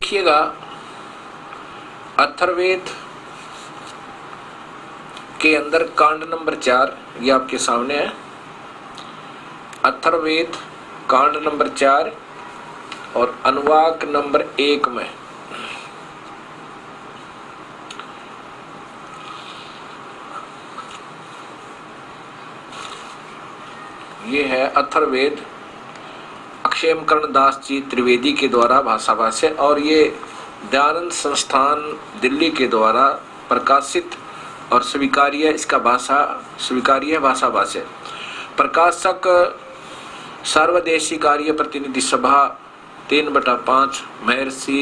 देखिएगा अथर्ववेद के अंदर कांड नंबर 4 ये आपके सामने है। अथर्ववेद कांड नंबर 4 और अनुवाक नंबर 1 में ये है अथर्ववेद अक्षयकर्ण दास जी त्रिवेदी के द्वारा भाषा भाष्य, और ये दयानंद संस्थान दिल्ली के द्वारा प्रकाशित और स्वीकार्य इसका भाषा स्वीकार्य भाषा भाष्य। प्रकाशक सर्वदेशी कार्य प्रतिनिधि सभा 3/5 महर्षि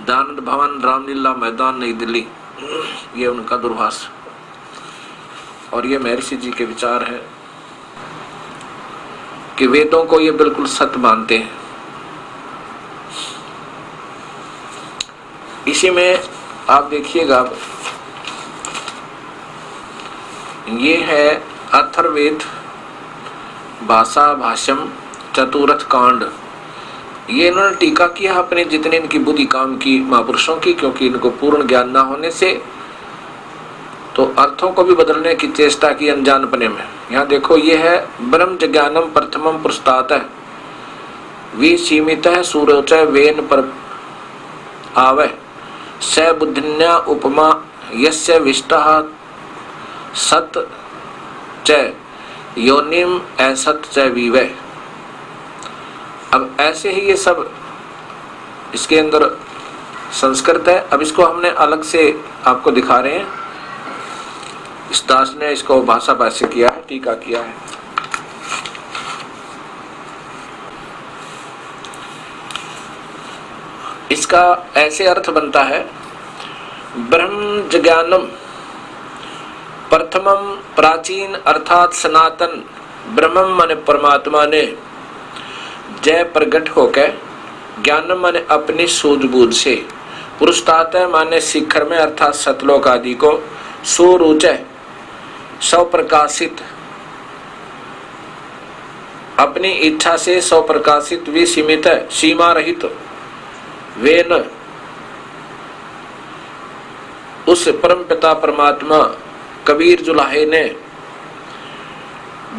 दयानंद भवन रामलीला मैदान नई दिल्ली, ये उनका दूरभाष और ये महर्षि जी के विचार हैं कि वेदों को ये बिल्कुल सत्य मानते हैं। इसी में आप देखिएगा ये है अथर्ववेद भाषा भाष्यम चतुर्थ कांड। ये इन्होंने टीका किया अपने जितने इनकी बुद्धि काम की महापुरुषों की, क्योंकि इनको पूर्ण ज्ञान ना होने से तो अर्थों को भी बदलने की चेष्टा की अनजानपने में। यहाँ देखो ये है ब्रह्म ज्ञानम प्रथमम पुरस्तात है विसीमित है सूरोच वेन पर आवे स बुद्धिन्या उपमा यस्य विष्टः सत च योनिम असत च विवे। अब ऐसे ही ये सब इसके अंदर संस्कृत है। अब इसको हमने अलग से आपको दिखा रहे हैं। इस दास ने इसको भाषा भाष्य किया है, टीका किया है। इसका ऐसे अर्थ बनता है ब्रह्म ज्ञानम प्रथमम प्राचीन अर्थात सनातन ब्रह्मम माने परमात्मा ने जय प्रगट होकर ज्ञानम माने अपनी सूझबूझ से पुरुषतात माने शिखर में अर्थात सतलोक आदि को सुरुचय स्वप्रकाशित अपनी इच्छा से स्वप्रकाशित विसीमित सीमा रहित वेन उस परम पिता परमात्मा कबीर जुलाहे ने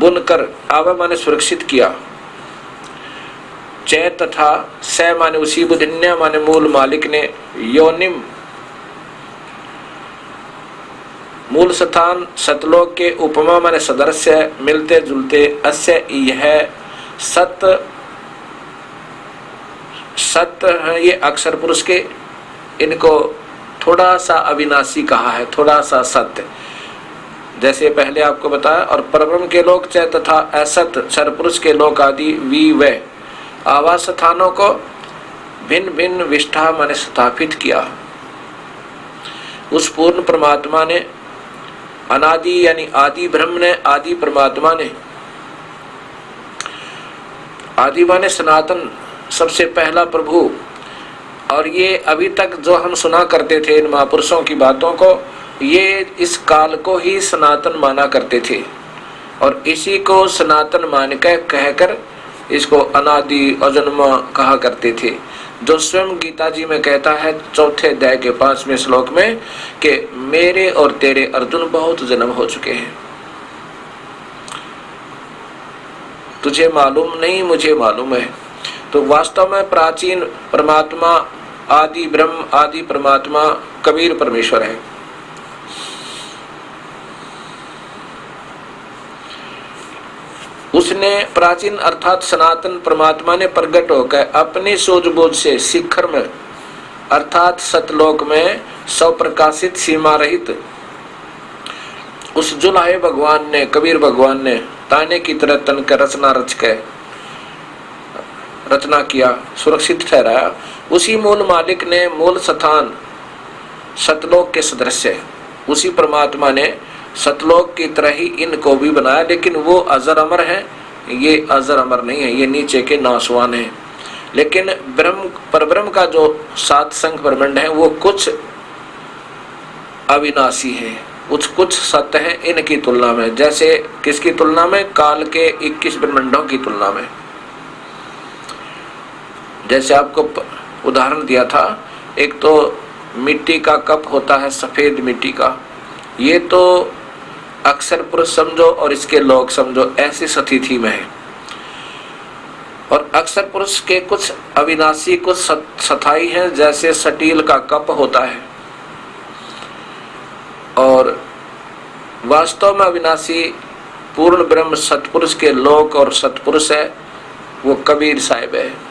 बुनकर आवा माने सुरक्षित किया। चै तथा स माने उसी बुधिन्या माने मूल मालिक ने योनिम मूल स्थान सतलोक के उपमा माने सदृश्य मिलते जुलते अस्य यह सत्य सत्य है। ये अक्षर पुरुष के इनको थोड़ा सा अविनाशी कहा है, थोड़ा सा सत्य, जैसे पहले आपको बताया। और परब्रह्म के लोक चय तथा असत सरपुरुष के लोक आदि वी व आवास स्थानों को भिन्न भिन्न विष्ठा माने स्थापित किया। उस पूर्ण परमात्मा ने अनादि यानी आदि ब्रह्म ने आदि परमात्मा ने आदि माने सनातन सबसे पहला प्रभु। और ये अभी तक जो हम सुना करते थे इन महापुरुषों की बातों को, ये इस काल को ही सनातन माना करते थे और इसी को सनातन मान कर कहकर इसको अनादि अजन्मा कहा करते थे। जो स्वयं गीता जी में कहता है 4थे अध्याय के 5वें श्लोक में कि मेरे और तेरे अर्जुन बहुत जन्म हो चुके हैं, तुझे मालूम नहीं मुझे मालूम है। तो वास्तव में प्राचीन परमात्मा आदि ब्रह्म आदि परमात्मा कबीर परमेश्वर है। उसने प्राचीन अर्थात सनातन परमात्मा ने प्रकट होकर अपनी सूझबूझ से शिखर में अर्थात सतलोक में स्वप्रकाशित सीमा रहित उस जुलाहे भगवान ने कबीर भगवान ने ताने की तरह तन कर रचना किया, सुरक्षित ठहराया। उसी मूल मालिक ने मूल स्थान सतलोक के सदृश्य उसी परमात्मा ने सतलोक की तरह ही इनको भी बनाया, लेकिन वो अजर अमर है, ये अजर अमर नहीं है, ये नीचे के नासवान है। लेकिन ब्रह्म परब्रह्म का जो सात संघ ब्रह्मांड है वो कुछ अविनाशी है, कुछ सत्य है इनकी तुलना में। जैसे किसकी तुलना में? काल के 21 ब्रह्मांडों की तुलना में। जैसे आपको उदाहरण दिया था एक तो मिट्टी का कप होता है सफेद मिट्टी का, ये तो अक्षर पुरुष समझो और इसके लोक समझो, ऐसी स्थिति में है। और अक्षर पुरुष के कुछ अविनाशी कुछ स्थायी हैं, जैसे स्टील का कप होता है। और वास्तव में अविनाशी पूर्ण ब्रह्म सतपुरुष के लोक और सतपुरुष है, वो कबीर साहिब है।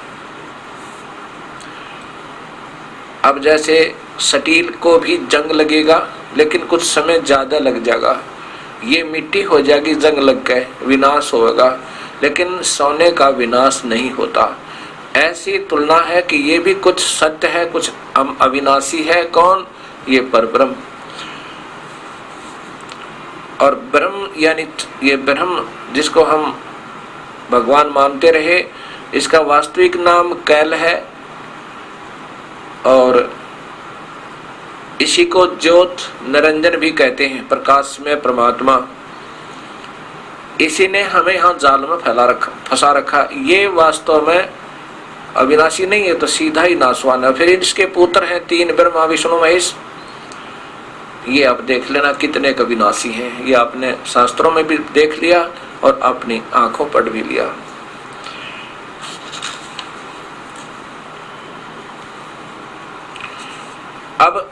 अब जैसे स्टील को भी जंग लगेगा, लेकिन कुछ समय ज्यादा लग जाएगा, ये मिट्टी हो जाएगी, जंग लग गए, विनाश होगा, लेकिन सोने का विनाश नहीं होता। ऐसी तुलना है कि ये भी कुछ सत्य है, कुछ अविनाशी है। कौन? ये परब्रह्म। और ब्रह्म यानी ये ब्रह्म जिसको हम भगवान मानते रहे, इसका वास्तविक नाम कैल है, और इसी को ज्योत निरंजन भी कहते हैं, प्रकाश में परमात्मा। इसी ने हमें यहाँ जाल में फंसा रखा। ये वास्तव में अविनाशी नहीं है, तो सीधा ही नाशवान है। फिर इसके पुत्र हैं 3, ब्रह्मा विष्णु महेश। ये आप देख लेना कितने अविनाशी हैं, ये आपने शास्त्रों में भी देख लिया और अपनी आंखों पर भी लिया। अब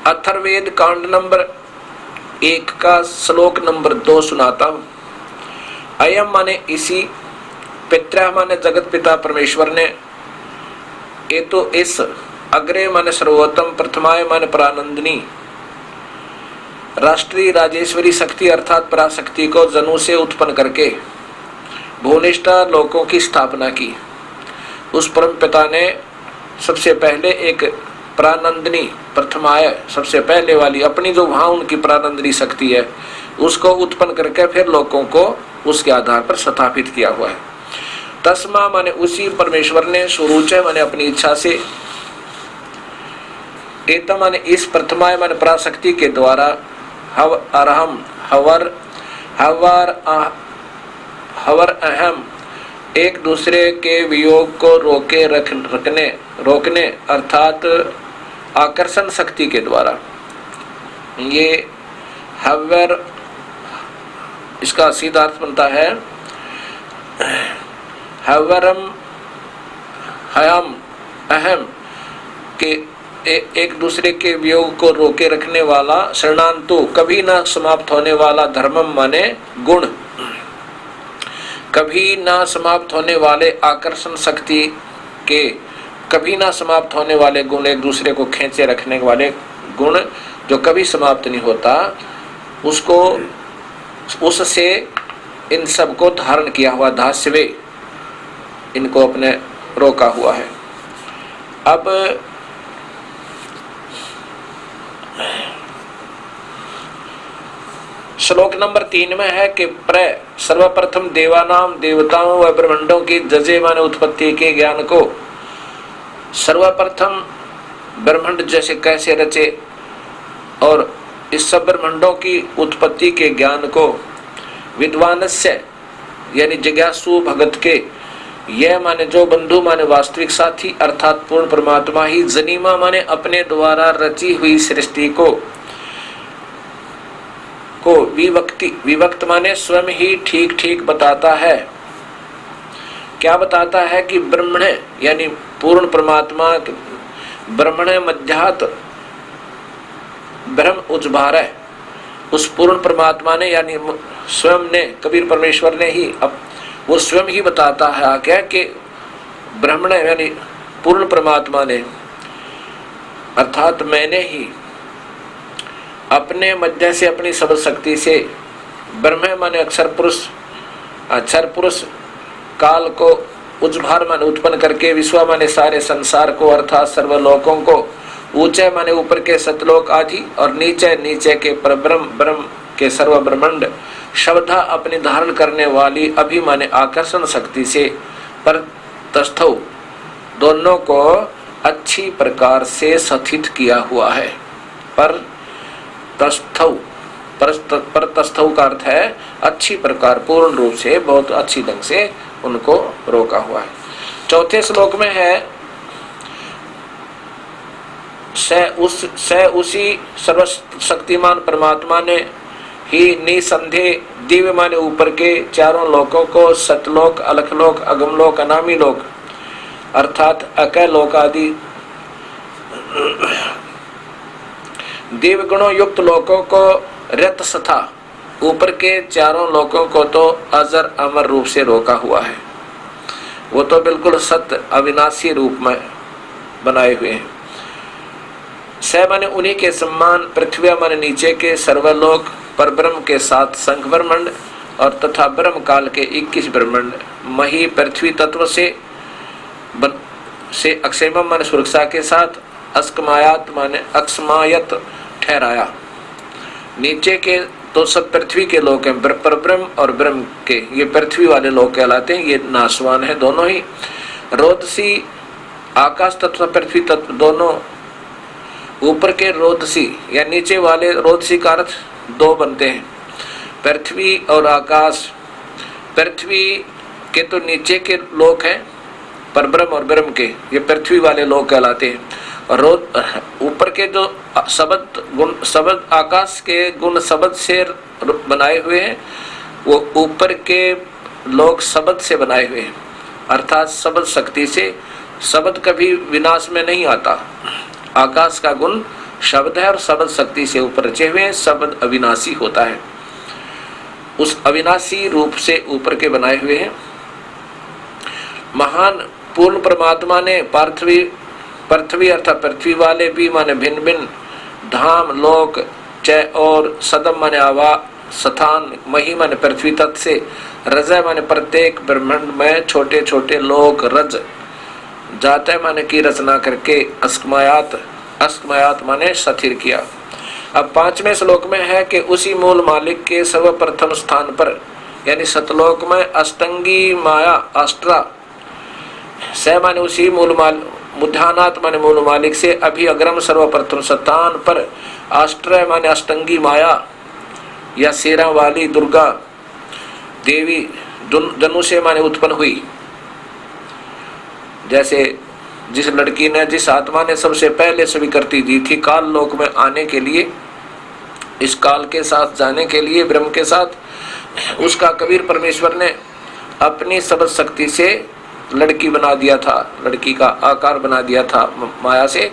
अथर्ववेद कांड नंबर 1 का श्लोक नंबर 2 सुनाता हूं। अयम माने इसी, पितृ माने जगत पिता परमेश्वर ने, ये तो इस, अग्रे माने सर्वोत्तम, प्रथमाय माने परानंदिनी, राष्ट्रीय राजेश्वरी शक्ति अर्थात पराशक्ति को जनु से उत्पन्न करके भुवनिष्ठ लोकों की स्थापना की। उस परम पिता ने सबसे पहले एक प्रानंदिनी, प्रथमाय, सबसे पहले वाली अपनी जो वहां उनकी प्रानंदिनी शक्ति है, उसको उत्पन्न करके फिर लोगों को उसके आधार पर स्थापित किया हुआ है। तस्मा माने उसी परमेश्वर ने, सुरुचय माने अपनी इच्छा से, एतम माने इस, प्रथमाय माने पराशक्ति के द्वारा, हव अरहम हवर हवर अहम, एक दूसरे के वियोग को रोकने अर्थात आकर्षण शक्ति के द्वारा। ये हवर, इसका सीधा अर्थ बनता है हवरम हयम अहम के एक दूसरे के वियोग को रोके रखने वाला, शरणांतु कभी ना समाप्त होने वाला, धर्मम माने गुण, कभी ना समाप्त होने वाले, आकर्षण शक्ति के कभी ना समाप्त होने वाले गुण, एक दूसरे को खींचे रखने वाले गुण जो कभी समाप्त नहीं होता, उसको, उससे इन सब को धारण किया हुआ, धास्यवे, इनको अपने रोका हुआ है। अब श्लोक नंबर 3 में है कि सर्वप्रथम देवानाम, देवताओं व ब्रह्मांडों की जजे माने उत्पत्ति के ज्ञान को, सर्वप्रथम ब्रह्मांड जैसे कैसे रचे और इस सब ब्रह्मांडों की उत्पत्ति के ज्ञान को, विद्वानस्य यानी जिज्ञासु भगत के, यह माने जो बंधु माने वास्तविक साथी अर्थात पूर्ण परमात्मा ही, जनीमा माने अपने द्वारा रची हुई सृष्टि को विभक्त माने स्वयं ही ठीक ठीक बताता है। क्या बताता है कि ब्रह्मण यानी पूर्ण परमात्मा, ब्रह्मण मध्यात ब्रह्म उज्भार है, उस पूर्ण परमात्मा ने यानी स्वयं ने, कबीर परमेश्वर ने ही, अब वो स्वयं ही बताता है क्या कि ब्रह्मण यानी पूर्ण परमात्मा ने अर्थात मैंने ही अपने मध्य से, अपनी सब शक्ति से, ब्रह्म माने अक्षर पुरुष काल को, उज्भार माने उत्पन्न करके, विश्व माने सारे संसार को अर्थात सर्वलोकों को, ऊंचे माने ऊपर के सतलोक आदि और नीचे के ब्रह्म के सर्व ब्रह्मांड, शब्दा अपनी धारण करने वाली, अभी माने आकर्षण शक्ति से, पर तस्थौ दोनों को अच्छी प्रकार से स्थित किया हुआ है। पर तस्थौ का अर्थ है अच्छी प्रकार, पूर्ण रूप से, बहुत अच्छी ढंग से उनको रोका हुआ है। चौथे श्लोक में है स उसी सर्वशक्तिमान परमात्मा ने ही निसंदेह दिव्य माने ऊपर के चारों लोकों को सतलोक, अलखलोक, अगमलोक, अनामी लोक अर्थात अकय लोक आदि दिव्य गुणों युक्त लोकों को रत सथा ऊपर के चारों लोकों को तो अजर अमर रूप से रोका हुआ है। वो तो बिल्कुल सत्य अविनाशी रूप में बनाए हुए हैं। स माने उन्हीं के सम्मान, पृथ्वी माने नीचे के सर्वलोक, पर ब्रह्म के साथ संख ब्रह्मंड और तथा ब्रह्म काल के 21 ब्रह्मंड मही पृथ्वी तत्व से अक्षयम माने सुरक्षा के साथ अस्कमायात माने अक्षमायत ठहराया। नीचे के तो सब पृथ्वी के लोक हैं, पर ब्रह्म और ब्रह्म के ये पृथ्वी वाले लोक कहलाते हैं, ये नाशवान है दोनों ही। रोदसी आकाश तत्व पृथ्वी तत्व दोनों ऊपर के रोदसी या नीचे वाले रोदसी का अर्थ दो बनते हैं, पृथ्वी और आकाश। पृथ्वी के तो नीचे के लोक हैं, पर ब्रह्म और ब्रह्म के ये पृथ्वी वाले लोक कहलाते हैं। और ऊपर के जो शब्द गुण शब्द आकाश के गुण शब्द से बनाए हुए हैं, वो ऊपर के लोक शब्द से बनाए हुए हैं, अर्थात शब्द शक्ति से। शब्द कभी विनाश में नहीं आता। आकाश का गुण शब्द है और शब्द शक्ति से ऊपर रचे हुए हैं। शब्द अविनाशी होता है, उस अविनाशी रूप से ऊपर के बनाए हुए हैं। महान पूर्ण परमात्मा ने पृथ्वी अर्थात पृथ्वी वाले भी माने भिन्न भिन्न धाम लोक चय और सदम माने आवा स्थान मही माने पृथ्वी तत्व से रजय माने प्रत्येक ब्रह्मांड में छोटे छोटे लोक रज जाते माने की रचना करके अस्कमायात माने स्थिर किया। अब 5वें श्लोक में है कि उसी मूल मालिक के सर्वप्रथम स्थान पर यानी सतलोक में अष्टंगी माया अष्टा स माने उसी मुद्धानात माने मूल मालिक से अभी अग्रम सर्वप्रथम स्थान पर अष्टय माने अष्टंगी माया या शेरा वाली दुर्गा देवी जनु से माने उत्पन्न हुई। जैसे जिस लड़की ने जिस आत्मा ने सबसे पहले स्वीकृति दी थी काल लोक में आने के लिए, इस काल के साथ जाने के लिए ब्रह्म के साथ, उसका कबीर परमेश्वर ने अपनी सबद शक्ति से लड़की बना दिया था, लड़की का आकार बना दिया था माया से।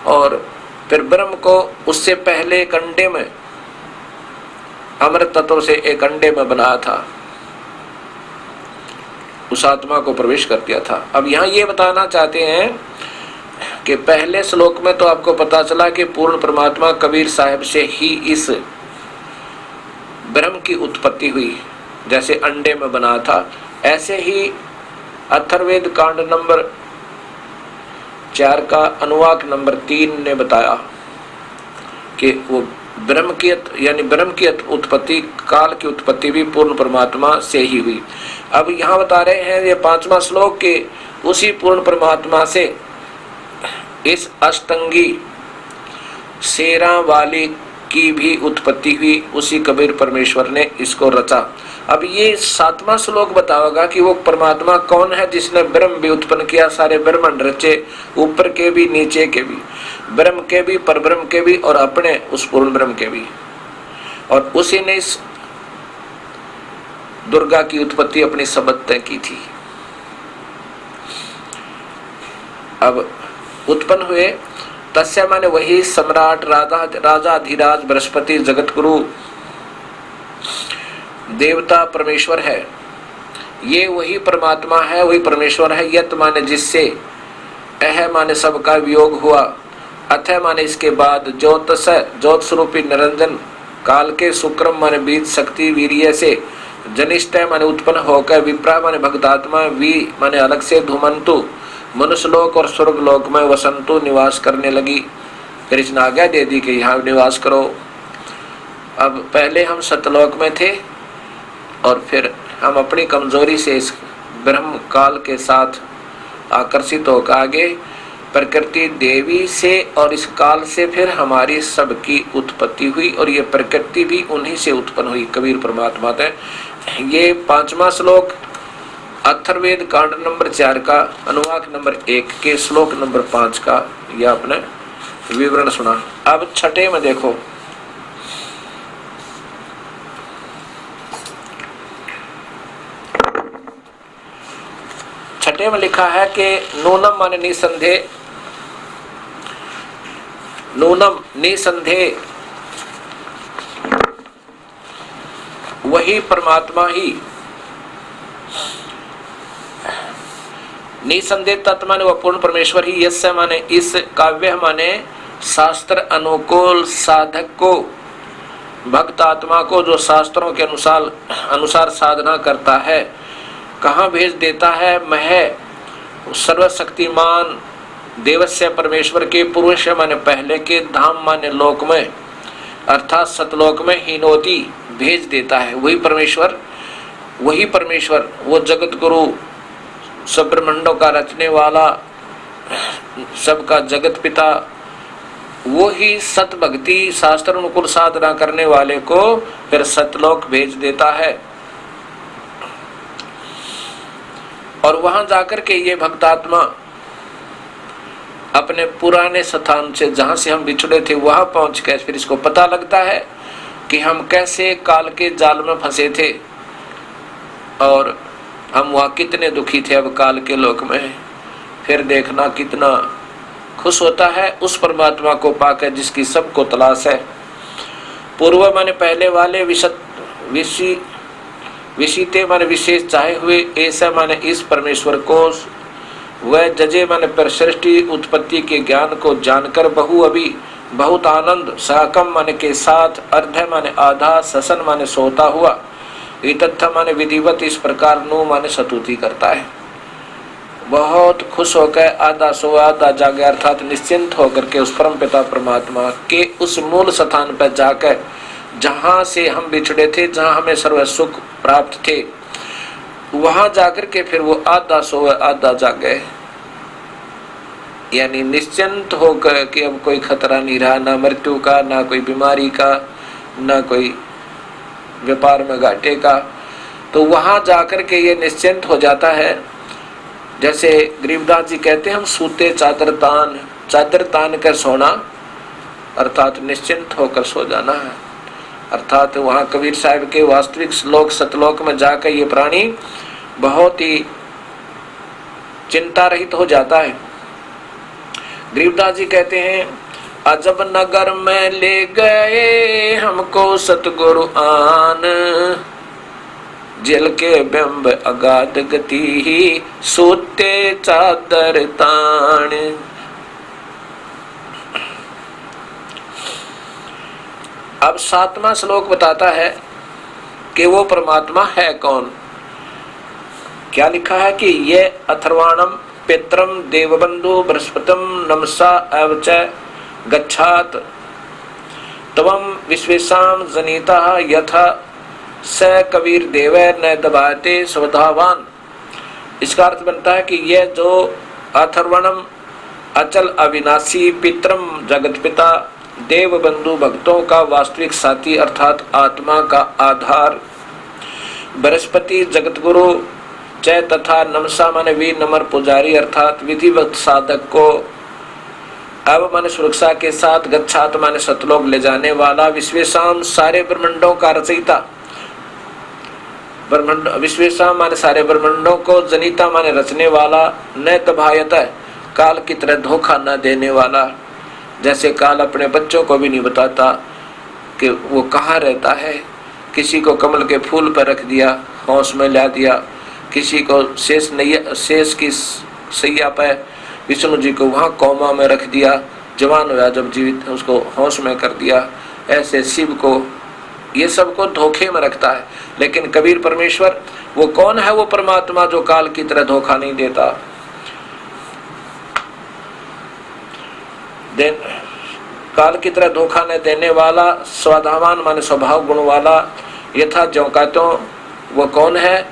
और फिर ब्रह्म को उससे पहले एक अंडे में अमृत तत्व से एक अंडे में बनाया था, उस आत्मा को प्रवेश कर दिया था। अब यहाँ ये बताना चाहते हैं कि पहले श्लोक में तो आपको पता चला कि पूर्ण परमात्मा कबीर साहब से ही इस ब्रह्म की उत्पत्ति हुई, जैसे अंडे में बना था। ऐसे ही अथर्ववेद कांड नंबर 4 का अनुवाक नंबर 3 ने बताया कि वो ब्रह्म की उत्पत्ति, काल की उत्पत्ति भी पूर्ण परमात्मा से ही हुई। अब यहाँ बता रहे हैं ये 5वां श्लोक के उसी पूर्ण परमात्मा से इस अष्टंगी शेरा वाली की भी उत्पत्ति हुई, उसी कबीर परमेश्वर ने इसको रचा। अब ये 7वां श्लोक बताओगा कि वो परमात्मा कौन है जिसने ब्रह्म भी उत्पन्न किया, सारे ब्रह्मांड रचे, ऊपर के भी नीचे के भी, ब्रह्म के भी परब्रह्म के भी और अपने उस पूर्ण ब्रह्म के भी। और उसी ने इस दुर्गा की उत्पत्ति अपनी शब्द तय की थी। अब उत्पन्न हुए तस्य माने वही सम्राट राजा धीराज बृहस्पति जगतगुरु देवता परमेश्वर है। ये वही परमात्मा है, वही परमेश्वर है। यत माने जिससे, अह माने सबका वियोग हुआ, अथ माने इसके बाद, ज्योतस ज्योत स्वरूपी निरंजन काल के शुक्रम माने बीज शक्ति वीर्य से, जनिष्ठ माने उत्पन्न होकर, विप्रा माने भक्तात्मा, वी माने अलग से, धुमंतु मनुष्यलोक और स्वर्गलोक में वसंतु निवास करने लगी। फिर इसने आज्ञा दे दी कि यहाँ निवास करो। अब पहले हम सतलोक में थे और फिर हम अपनी कमजोरी से इस ब्रह्म काल के साथ आकर्षित होकर आगे प्रकृति देवी से और इस काल से फिर हमारी सबकी उत्पत्ति हुई और ये प्रकृति भी उन्हीं से उत्पन्न हुई, कबीर परमात्मा थे। ये 5वां श्लोक अथर्ववेद कांड नंबर 4 का अनुवाक नंबर 1 के श्लोक नंबर 5 का यह आपने विवरण सुना। अब छठे में देखो, छठे में लिखा है कि नूनम माने निसंदेह, नूनम निसंदेह वही परमात्मा ही, निसंदेह तत्व माने वह पूर्ण परमेश्वर ही, यस्य माने इस, काव्य माने शास्त्र अनुकूल साधक को, भक्त आत्मा को जो शास्त्रों के अनुसार साधना करता है, कहाँ भेज देता है? मह सर्वशक्तिमान देवस्य परमेश्वर के, पुरुष माने पहले के, धाम माने लोक में अर्थात सतलोक में, हीनोति भेज देता है। वही परमेश्वर, वही परमेश्वर, वो जगत गुरु, सब ब्रह्मांडों का रचने वाला, सबका जगत पिता, वो ही सत भक्ति शास्त्र अनुकूल साधना करने वाले को फिर सतलोक भेज देता है। और वहां जाकर के ये भक्तात्मा अपने पुराने स्थान से, जहां से हम बिछड़े थे, वहां पहुंच के फिर इसको पता लगता है कि हम कैसे काल के जाल में फंसे थे और हम वहां कितने दुखी थे, अब काल के लोक में। फिर देखना कितना खुश होता है उस परमात्मा को पाकर जिसकी सबको तलाश है। पूर्व माने पहले वाले, विशिते माने विशेष चाहे हुए, ऐसा माने इस परमेश्वर को, वह जजे माने पर सृष्टि उत्पत्ति के ज्ञान को जानकर बहु अभी बहुत आनंद, साकम माने के साथ, अर्ध माने आधा, ससन माने सोता हुआ, इतत्थ माने विधिवत इस प्रकार नु माने स्तुति करता है। बहुत खुश होकर आधा सोया आधा जागे, अर्थात निश्चिंत होकर के उस परम पिता परमात्मा के उस मूल स्थान पर जाकर, जहां से हम बिछड़े थे, जहां हमें सर्व सुख प्राप्त थे, वहां जाकर के फिर वो आधा सोए आधा जागे, यानी निश्चिंत होकर कि अब कोई खतरा नहीं रहा, ना मृत्यु का, ना कोई बीमारी का, ना कोई व्यापार में घाटे का। तो वहां जाकर के ये निश्चिंत हो जाता है। जैसे गरीबदास जी कहते हैं, हम सूते चादर तान कर सोना, अर्थात निश्चिंत होकर सो जाना है। अर्थात वहां कबीर साहब के वास्तविक श्लोक सतलोक में जाकर ये प्राणी बहुत ही चिंता रहित हो जाता है। गरीबदास जी कहते हैं, अजब नगर में ले गए हमको सतगुरु आन, जल के बिंब अगाध गति ही सोते चादर तान। अब 7वां श्लोक बताता है कि वो परमात्मा है कौन। क्या लिखा है कि ये अथर्वाणम पित्रम देवबंधु बृहस्पतिम नमसा एवच गच्छात तवम विश्वेशाम जनिता यथा स कबीर देव न दबाते स्वधावान। इसका अर्थ बनता है कि यह जो अथर्वणम अचल अविनाशी, पित्रम जगत पिता, देव बंधु भक्तों का वास्तविक साथी अर्थात आत्मा का आधार, बृहस्पति जगत गुरु, जय तथा नमसा माने वीर नमर पुजारी अर्थात विधिवत साधक को, अब माने सुरक्षा के साथ, गच्छात माने सतलोक ले जाने वाला, विश्वेशाम सारे ब्रह्मांडों का रचयिता, ब्रह्मांड विश्वेशाम माने सारे ब्रह्मांडों को, जनिता माने रचने वाला, न तभायत काल की तरह धोखा न देने वाला। जैसे काल अपने बच्चों को भी नहीं बताता कि वो कहाँ रहता है, किसी को कमल के फूल पर रख दिया, हौस में ला दिया, किसी को शेष की सैया पर विष्णु जी को वहाँ कौमा में रख दिया, जवान हुआ जब जीवित उसको हौस में कर दिया। ऐसे शिव को, ये सबको धोखे में रखता है। लेकिन कबीर परमेश्वर वो कौन है? वो परमात्मा जो काल की तरह धोखा नहीं देता। काल की तरह धोखा न देने वाला, स्वधावान माने स्वभाव गुण वाला, यथा ज्यों का त्यों। वो कौन है?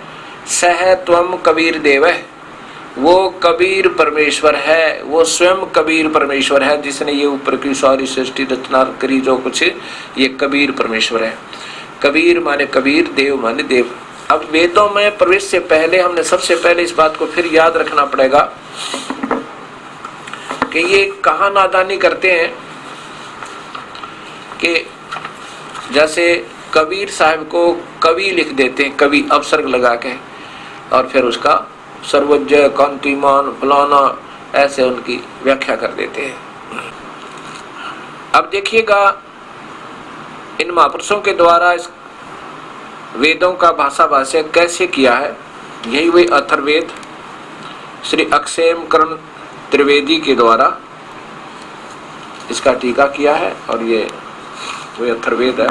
सह त्वम कबीर देव है, वो कबीर परमेश्वर है, वो स्वयं कबीर परमेश्वर है जिसने ये ऊपर की सारी सृष्टि रचना करी, जो कुछ ये कबीर परमेश्वर है। कबीर माने कबीर, देव माने देव। अब वेदों में प्रवेश से पहले हमने सबसे पहले इस बात को फिर याद रखना पड़ेगा कि ये कहाँ नादानी करते हैं कि जैसे कबीर साहब को कवि लिख देते हैं, कवि अपसर्ग लगा के, और फिर उसका सर्वज्ञ कांतिमान फलाना ऐसे उनकी व्याख्या कर देते हैं। अब देखिएगा इन महापुरुषों के द्वारा इस वेदों का भाषा भाष्य कैसे किया है। यही वही अथर्ववेद श्री अक्षेम कर्ण त्रिवेदी के द्वारा इसका टीका किया है, और ये वही अथर्ववेद है।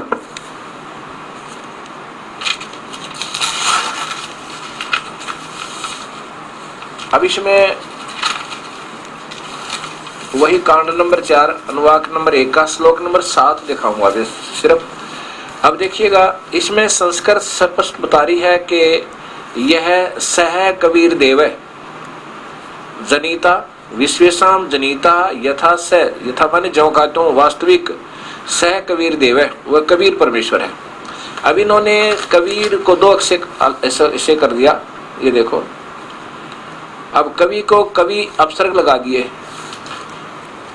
अब इसमें वही कांड नंबर 4 अनुवाक नंबर 1 का श्लोक नंबर 7 दिखाऊंगा सिर्फ। अब देखिएगा इसमें संस्कृत स्पष्ट बता रही है कि यह सह कबीर देव जनिता विश्वेशम जनिता यथा स, यथा माने जो कहते हो वास्तविक सह कबीर देव है, वह कबीर परमेश्वर है। अब इन्होंने कबीर को 2 अक्षर ऐसे कर दिया, ये देखो। अब कवि को कवि अपसर्ग लगा दिए,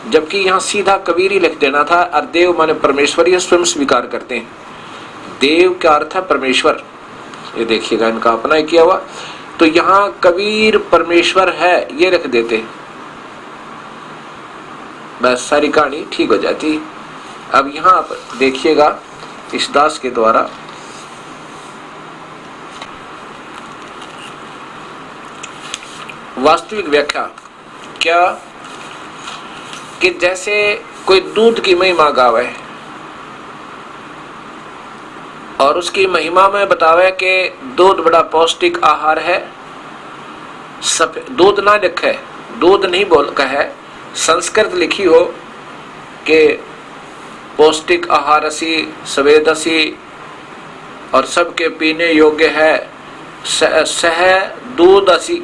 जबकि यहाँ सीधा कबीर ही लिख देना था। और देव माने परमेश्वर, ये स्वयं स्वीकार करते हैं। देव का अर्थ है परमेश्वर, ये देखिएगा इनका अपना ही किया हुआ। तो यहाँ कबीर परमेश्वर है ये रख देते, बस सारी कहानी ठीक हो जाती। अब यहाँ आप देखिएगा इस दास के द्वारा वास्तविक व्याख्या क्या, कि जैसे कोई दूध की महिमा गावे और उसकी महिमा में बतावे कि दूध बड़ा पौष्टिक आहार है। दूध ना लिखे, दूध नहीं बोल कहे, संस्कृत लिखी हो कि पौष्टिक आहार असी सवेद असी और सबके पीने योग्य है, सह दूध असी,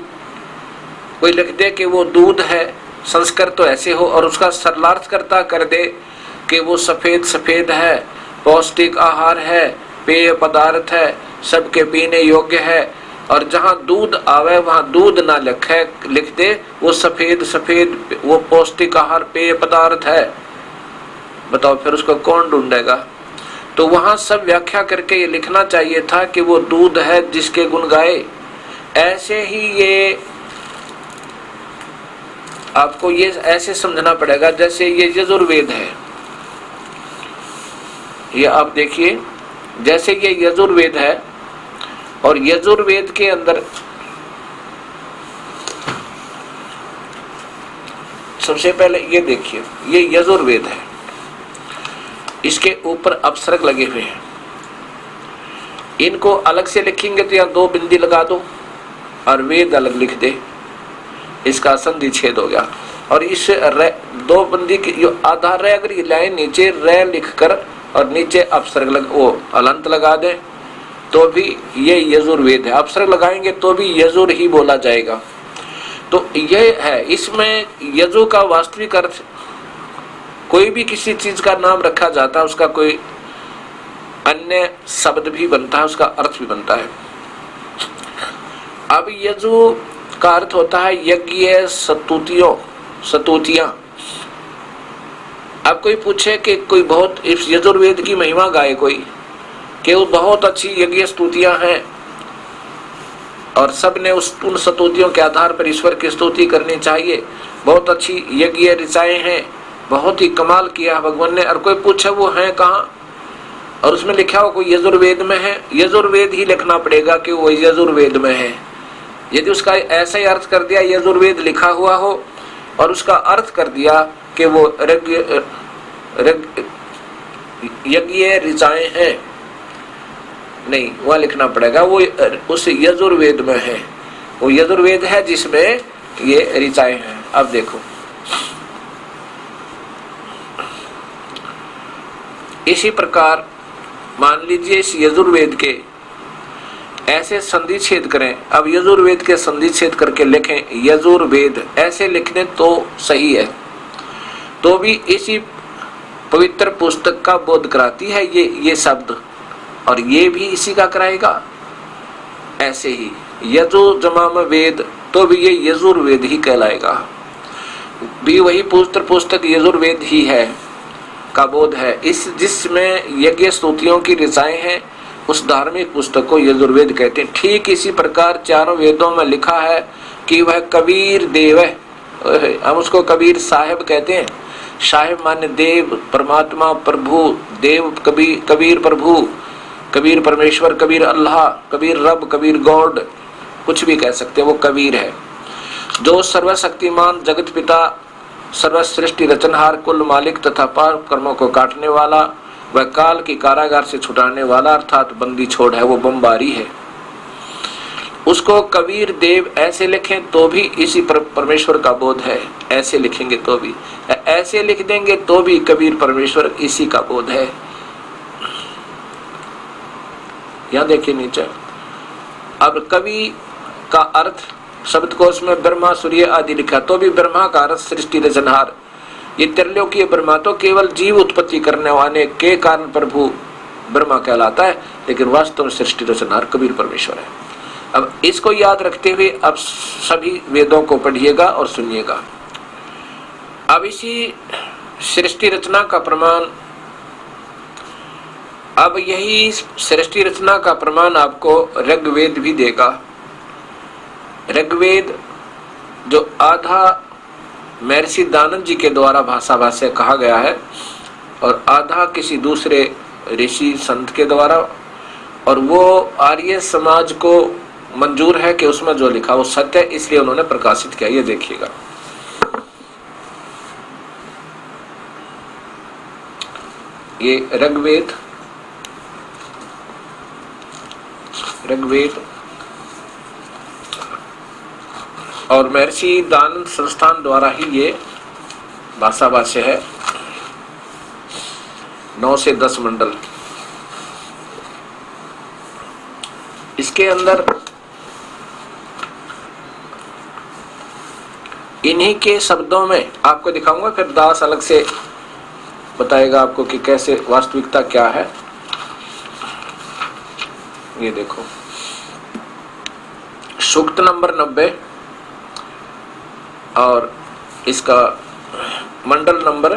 कोई लिख दे कि वो दूध है, संस्कृत तो ऐसे हो, और उसका सरलार्थ करता कर दे कि वो सफेद सफेद है, पौष्टिक आहार है, पेय पदार्थ है, सबके पीने योग्य है, और जहाँ दूध आवे वहाँ दूध ना लिख दे वो सफेद सफेद वो पौष्टिक आहार पेय पदार्थ है। बताओ फिर उसको कौन ढूंढेगा। तो वहाँ सब व्याख्या करके ये लिखना चाहिए था कि वो दूध है जिसके गुण गाए। ऐसे ही ये आपको ये ऐसे समझना पड़ेगा जैसे ये यजुर्वेद है। ये आप देखिए जैसे ये यजुर्वेद है, और यजुर्वेद के अंदर सबसे पहले ये देखिए, ये यजुर्वेद है, इसके ऊपर अपसर्ग लगे हुए हैं। इनको अलग से लिखेंगे तो यहाँ 2 बिंदी लगा दो और वेद अलग लिख दे, इसका संधि छेद हो गया। और इस 2 बिंदी की जो आधार है, अगर ये लाइन नीचे र लिख कर और नीचे अपसर्ग वो अलंत लगा दे तो भी ये यजुर्वेद है। अपसर्ग लगाएंगे तो भी यजुर ही बोला जाएगा। तो ये है, इसमें यजु का वास्तविक अर्थ, कोई भी किसी चीज का नाम रखा जाता है उसका कोई अन्य शब्द भी बनता है, उसका अर्थ भी बनता है। अब यजु का अर्थ होता है यज्ञ स्तुतियां। अब कोई पूछे कि कोई बहुत इस यजुर्वेद की महिमा गाए कोई, कि वो बहुत अच्छी यज्ञ स्तुतियां हैं और सब ने उन स्तुतियों के आधार पर ईश्वर की स्तुति करनी चाहिए, बहुत अच्छी यज्ञ ऋचाएं हैं, बहुत ही कमाल किया भगवान ने। और कोई पूछे वो है कहाँ, और उसमें लिखा हो कोई यजुर्वेद में है, यजुर्वेद ही लिखना पड़ेगा कि वो यजुर्वेद में है। यदि उसका ऐसा ही अर्थ कर दिया यजुर्वेद लिखा हुआ हो और उसका अर्थ कर दिया कि वो यज्ञ ऋचाएं हैं, नहीं, वह लिखना पड़ेगा वो उस यजुर्वेद में है, वो यजुर्वेद है जिसमें ये ऋचाएं हैं। अब देखो इसी प्रकार मान लीजिए इस यजुर्वेद के ऐसे संधि छेद करें। अब यजुर्वेद के संधि छेद करके लिखें यजुर्वेद, ऐसे लिखने तो सही है, तो भी इसी पवित्र पुस्तक का बोध कराती है ये शब्द, और ये भी इसी का कराएगा। ऐसे ही यजु जमाम वेद, तो भी ये यजुर्वेद ही कहलाएगा। भी वही पुस्तक यजुर्वेद ही है का बोध है। इस जिसमें यज्ञ स्तुतियों की ऋचाएं हैं उस धार्मिक पुस्तक को यजुर्वेद कहते हैं। ठीक इसी प्रकार चारों वेदों में लिखा है कि वह कबीर देव है, हम उसको कबीर साहिब कहते हैं। साहिब माने देव, परमात्मा, प्रभु, देव कबीर प्रभु, कबीर परमेश्वर, कबीर अल्लाह, कबीर रब, कबीर गॉड, कुछ भी कह सकते हैं, वो कबीर है। जो सर्वशक्तिमान जगत पिता, सर्वसृष्टि रचनहार, कुल मालिक तथा पाप कर्मों को काटने वाला, वह काल की कारागार से छुटाने वाला अर्थात बंदी छोड़ है, वो बम्बारी है। उसको कबीर देव ऐसे लिखें तो भी इसी परमेश्वर का बोध है, ऐसे लिखेंगे तो भी, ऐसे लिख देंगे तो भी कबीर परमेश्वर इसी का बोध है। यहां देखिए नीचे, अब कवि का अर्थ शब्दकोश में ब्रह्मा सूर्य आदि लिखा तो भी ब्रह्मा का अर्थ सृष्टि रचनहार। ये त्रिलोकीय ब्रह्मा तो केवल जीव उत्पत्ति करने वाले के कारण प्रभु ब्रह्मा कहलाता है, लेकिन वास्तव में सृष्टि रचनहार कबीर परमेश्वर है। अब इसको याद रखते हुए अब सभी वेदों को पढ़िएगा और सुनिएगा। अब इसी सृष्टि रचना का प्रमाण, अब यही सृष्टि रचना का प्रमाण आपको ऋग्वेद भी देगा। ऋग्वेद जो आधा महर्षि दानंद जी के द्वारा भाषा भाष्य कहा गया है और आधा किसी दूसरे ऋषि संत के द्वारा, और वो आर्य समाज को मंजूर है कि उसमें जो लिखा वो सत्य है, इसलिए उन्होंने प्रकाशित किया। ये देखिएगा, ये ऋग्वेद और महर्षि दानंद संस्थान द्वारा ही ये भाषा भाष्य है। 9 से 10 मंडल। इसके अंदर इन्हीं के शब्दों में आपको दिखाऊंगा, फिर दास अलग से बताएगा आपको कि कैसे वास्तविकता क्या है। ये देखो, सूक्त नंबर 90 और इसका मंडल नंबर,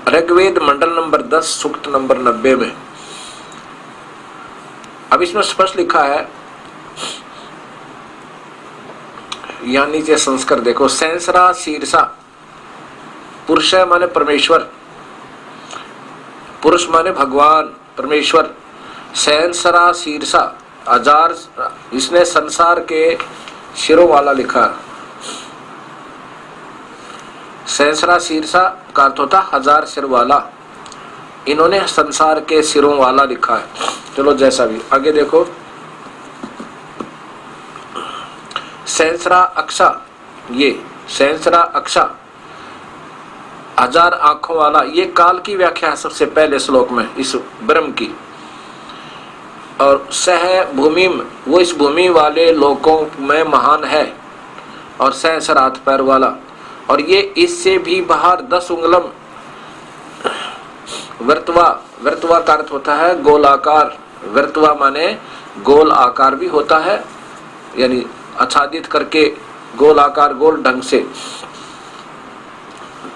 ऋग्वेद मंडल नंबर 10 सूक्त नंबर 90 में अब इसमें स्पष्ट लिखा है, यहां नीचे संस्कार देखो, सहस्रा शीर्षा, पुरुष माने परमेश्वर, पुरुष माने भगवान परमेश्वर, सहस्रा शीर्षा 1000, इसने संसार के सिरों वाला लिखा। सहस्रा शीर्षा का अर्थ होता 1000 सिर वाला, इन्होंने संसार के सिरों वाला लिखा है। चलो जैसा भी, आगे देखो, सहस्रा अक्षा, ये सहस्रा अक्षा 1000 आंखों वाला, ये काल की व्याख्या है सबसे पहले श्लोक में इस ब्रह्म की। और सह भूमि, वो इस भूमि वाले लोकों में महान है, और सहस्र हाथ पैर वाला, और ये इससे भी बाहर 10 उंगलम वर्तवा, वर्तवा का अर्थ होता है गोलाकार, वर्तवा माने गोल आकार भी होता है, यानी आच्छादित करके गोल आकार, गोल ढंग से,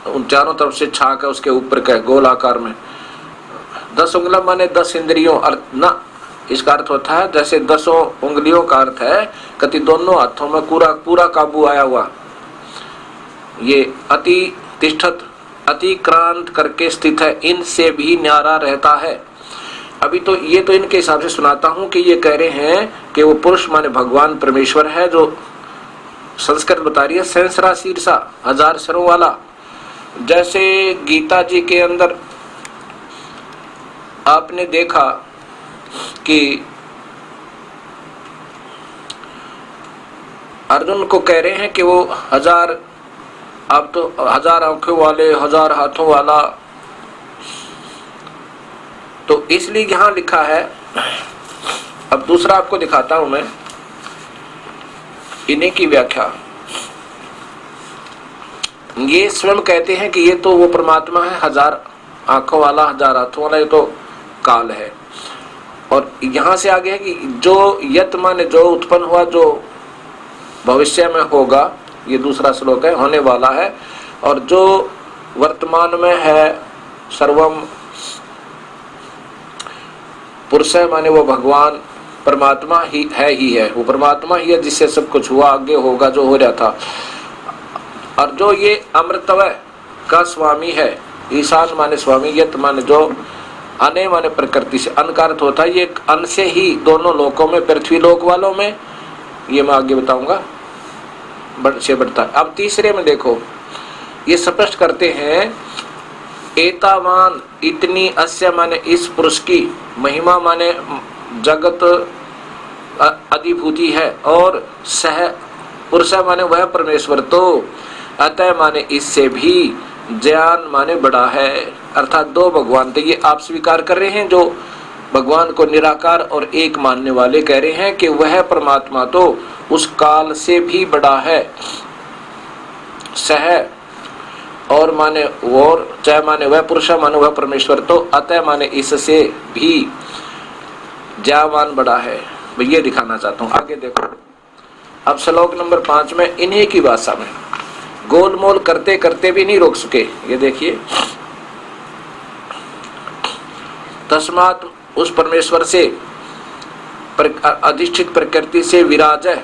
उन चारों तरफ से छाक है उसके ऊपर का गोल आकार में। 10 उंगलम माने 10 इंद्रियों, अर्थ ना, इसका अर्थ होता है जैसे 10 उंगलियों का अर्थ है कति दोनों हाथों में पूरा पूरा काबू आया हुआ। ये अति तिष्ठत, अतिक्रांत करके स्थित है, इनसे भी न्यारा रहता है। अभी तो ये तो इनके हिसाब से सुनाता हूं कि ये कह रहे हैं कि वो पुरुष माने भगवान परमेश्वर है, जो संस्कृत बता रही है सहस्रा शीर्षा 1000 सिरों वाला। जैसे गीता जी के अंदर आपने देखा कि अर्जुन को कह रहे हैं कि वो 1000, अब तो 1000 आंखों वाले, 1000 हाथों वाला, तो इसलिए यहां लिखा है। अब दूसरा आपको दिखाता हूं मैं इन्हीं की व्याख्या। ये स्वयं कहते हैं कि ये तो वो परमात्मा है 1000 आंखों वाला, 1000 हाथों वाला, ये तो काल है। और यहां से आगे है कि जो यत माने जो उत्पन्न हुआ, जो भविष्य में होगा, ये दूसरा श्लोक है, होने वाला है। और जो वर्तमान में है सर्वम पुरुष माने वो भगवान परमात्मा ही है, वो परमात्मा ही है जिससे सब कुछ हुआ, आगे होगा जो हो रहा था। और जो ये अमृतवय का स्वामी है, ईशान माने स्वामी, यत माने जो, अने माने प्रकृति से, अन का अर्थ होता है ये अन से ही दोनों लोकों में, पृथ्वी लोक वालों में, ये मैं आगे बताऊंगा से बढ़ता है। अब तीसरे में देखो ये स्पष्ट करते हैं, एतावान इतनी, अस्य माने इस पुरुष की, महिमा माने जगत अधिभूति है, और सह पुरुष माने वह परमेश्वर, तो अतः माने इससे भी ज्ञान माने बड़ा है। अर्थात दो भगवान थे, ये आप स्वीकार कर रहे हैं, जो भगवान को निराकार और एक मानने वाले कह रहे हैं कि वह परमात्मा तो उस काल से भी बड़ा है। सह और माने और चाहे माने वह पुरुष माने वह परमेश्वर, तो अतः माने इससे भी ज्ञान बड़ा है। मैं ये दिखाना चाहता हूँ। आगे देखो, अब श्लोक नंबर 5 में इन्हीं की भाषा में गोलमोल करते करते भी नहीं रोक सके। ये देखिए, तस्मात् उस परमेश्वर से अधिष्ठित प्रकृति से विराज है,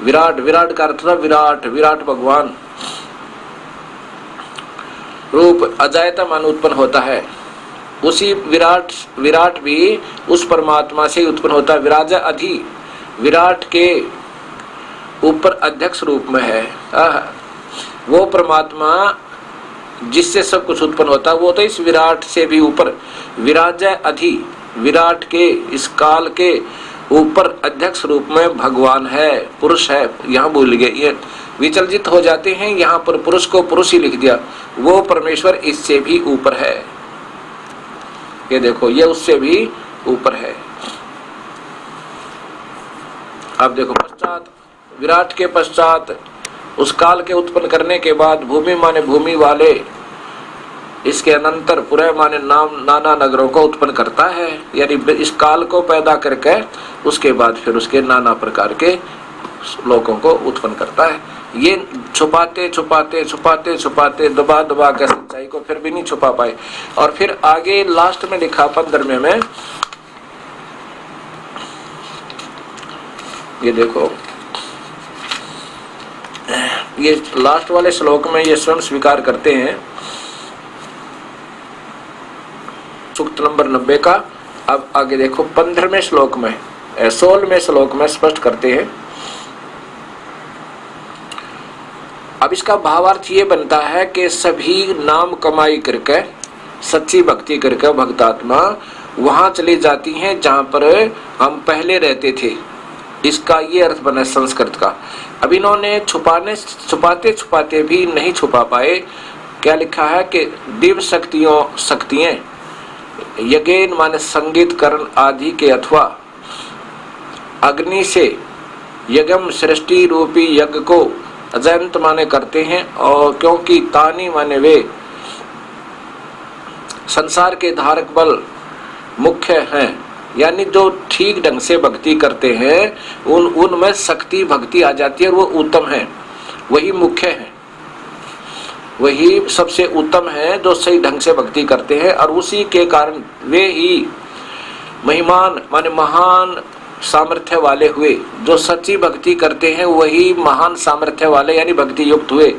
विराट, विराट का अर्थ था विराट, विराट भगवान रूप अजायता मान उत्पन्न होता है। उसी विराट, विराट भी उस परमात्मा से उत्पन्न होता है। विराज अधि, विराट के ऊपर अध्यक्ष रूप में है। वो परमात्मा जिससे सब कुछ उत्पन्न होता है, वो तो इस विराट से भी ऊपर, विराज अधि, विराट के इस काल के ऊपर अध्यक्ष रूप में भगवान है, पुरुष है। यहाँ भूल गए, ये विचलित हो जाते हैं, यहाँ पर पुरुष को पुरुष ही लिख दिया। वो परमेश्वर इससे भी ऊपर है। ये देखो, ये उससे भी ऊपर है। अब देखो, पश्चात, विराट के पश्चात उस काल के उत्पन्न करने के बाद भूमि माने भूमि वाले, इसके अनंतर पुरय माने नाम नाना नगरों को उत्पन्न करता है। यानी इस काल को पैदा करके उसके बाद फिर उसके नाना प्रकार के लोगों को उत्पन्न करता है। ये छुपाते छुपाते छुपाते छुपाते दबा दबा के सच्चाई को फिर भी नहीं छुपा पाए। और फिर आगे लास्ट में लिखा 15वें में, ये देखो, ये लास्ट वाले श्लोक में ये स्वयं स्वीकार करते हैं, सूक्त नंबर 90 का। अब आगे देखो 15वें श्लोक में, 16वें श्लोक में स्पष्ट करते हैं। अब इसका भावार्थ ये बनता है कि सभी नाम कमाई करके, सच्ची भक्ति करके भक्तात्मा वहां चली जाती हैं जहां पर हम पहले रहते थे। इसका ये अर्थ बना संस्कृत का। अब इन्होंने छुपाते छुपाते भी नहीं छुपा पाए। क्या लिखा है कि दिव्य शक्तियां यज्ञ माने संगीत करण आदि के, अथवा अग्नि से यज्ञम सृष्टि रूपी यज्ञ को अजंत माने करते हैं। और क्योंकि तानी माने वे संसार के धारक बल मुख्य हैं, यानी जो ठीक ढंग से भक्ति करते हैं उनमें शक्ति भक्ति आ जाती है और वो उत्तम है, वही मुख्य है, वही सबसे उत्तम है जो सही ढंग से भक्ति करते हैं। और उसी के कारण वे ही महिमान माने महान सामर्थ्य वाले हुए। जो सच्ची भक्ति करते हैं वही महान सामर्थ्य वाले यानी भक्ति युक्त हुए।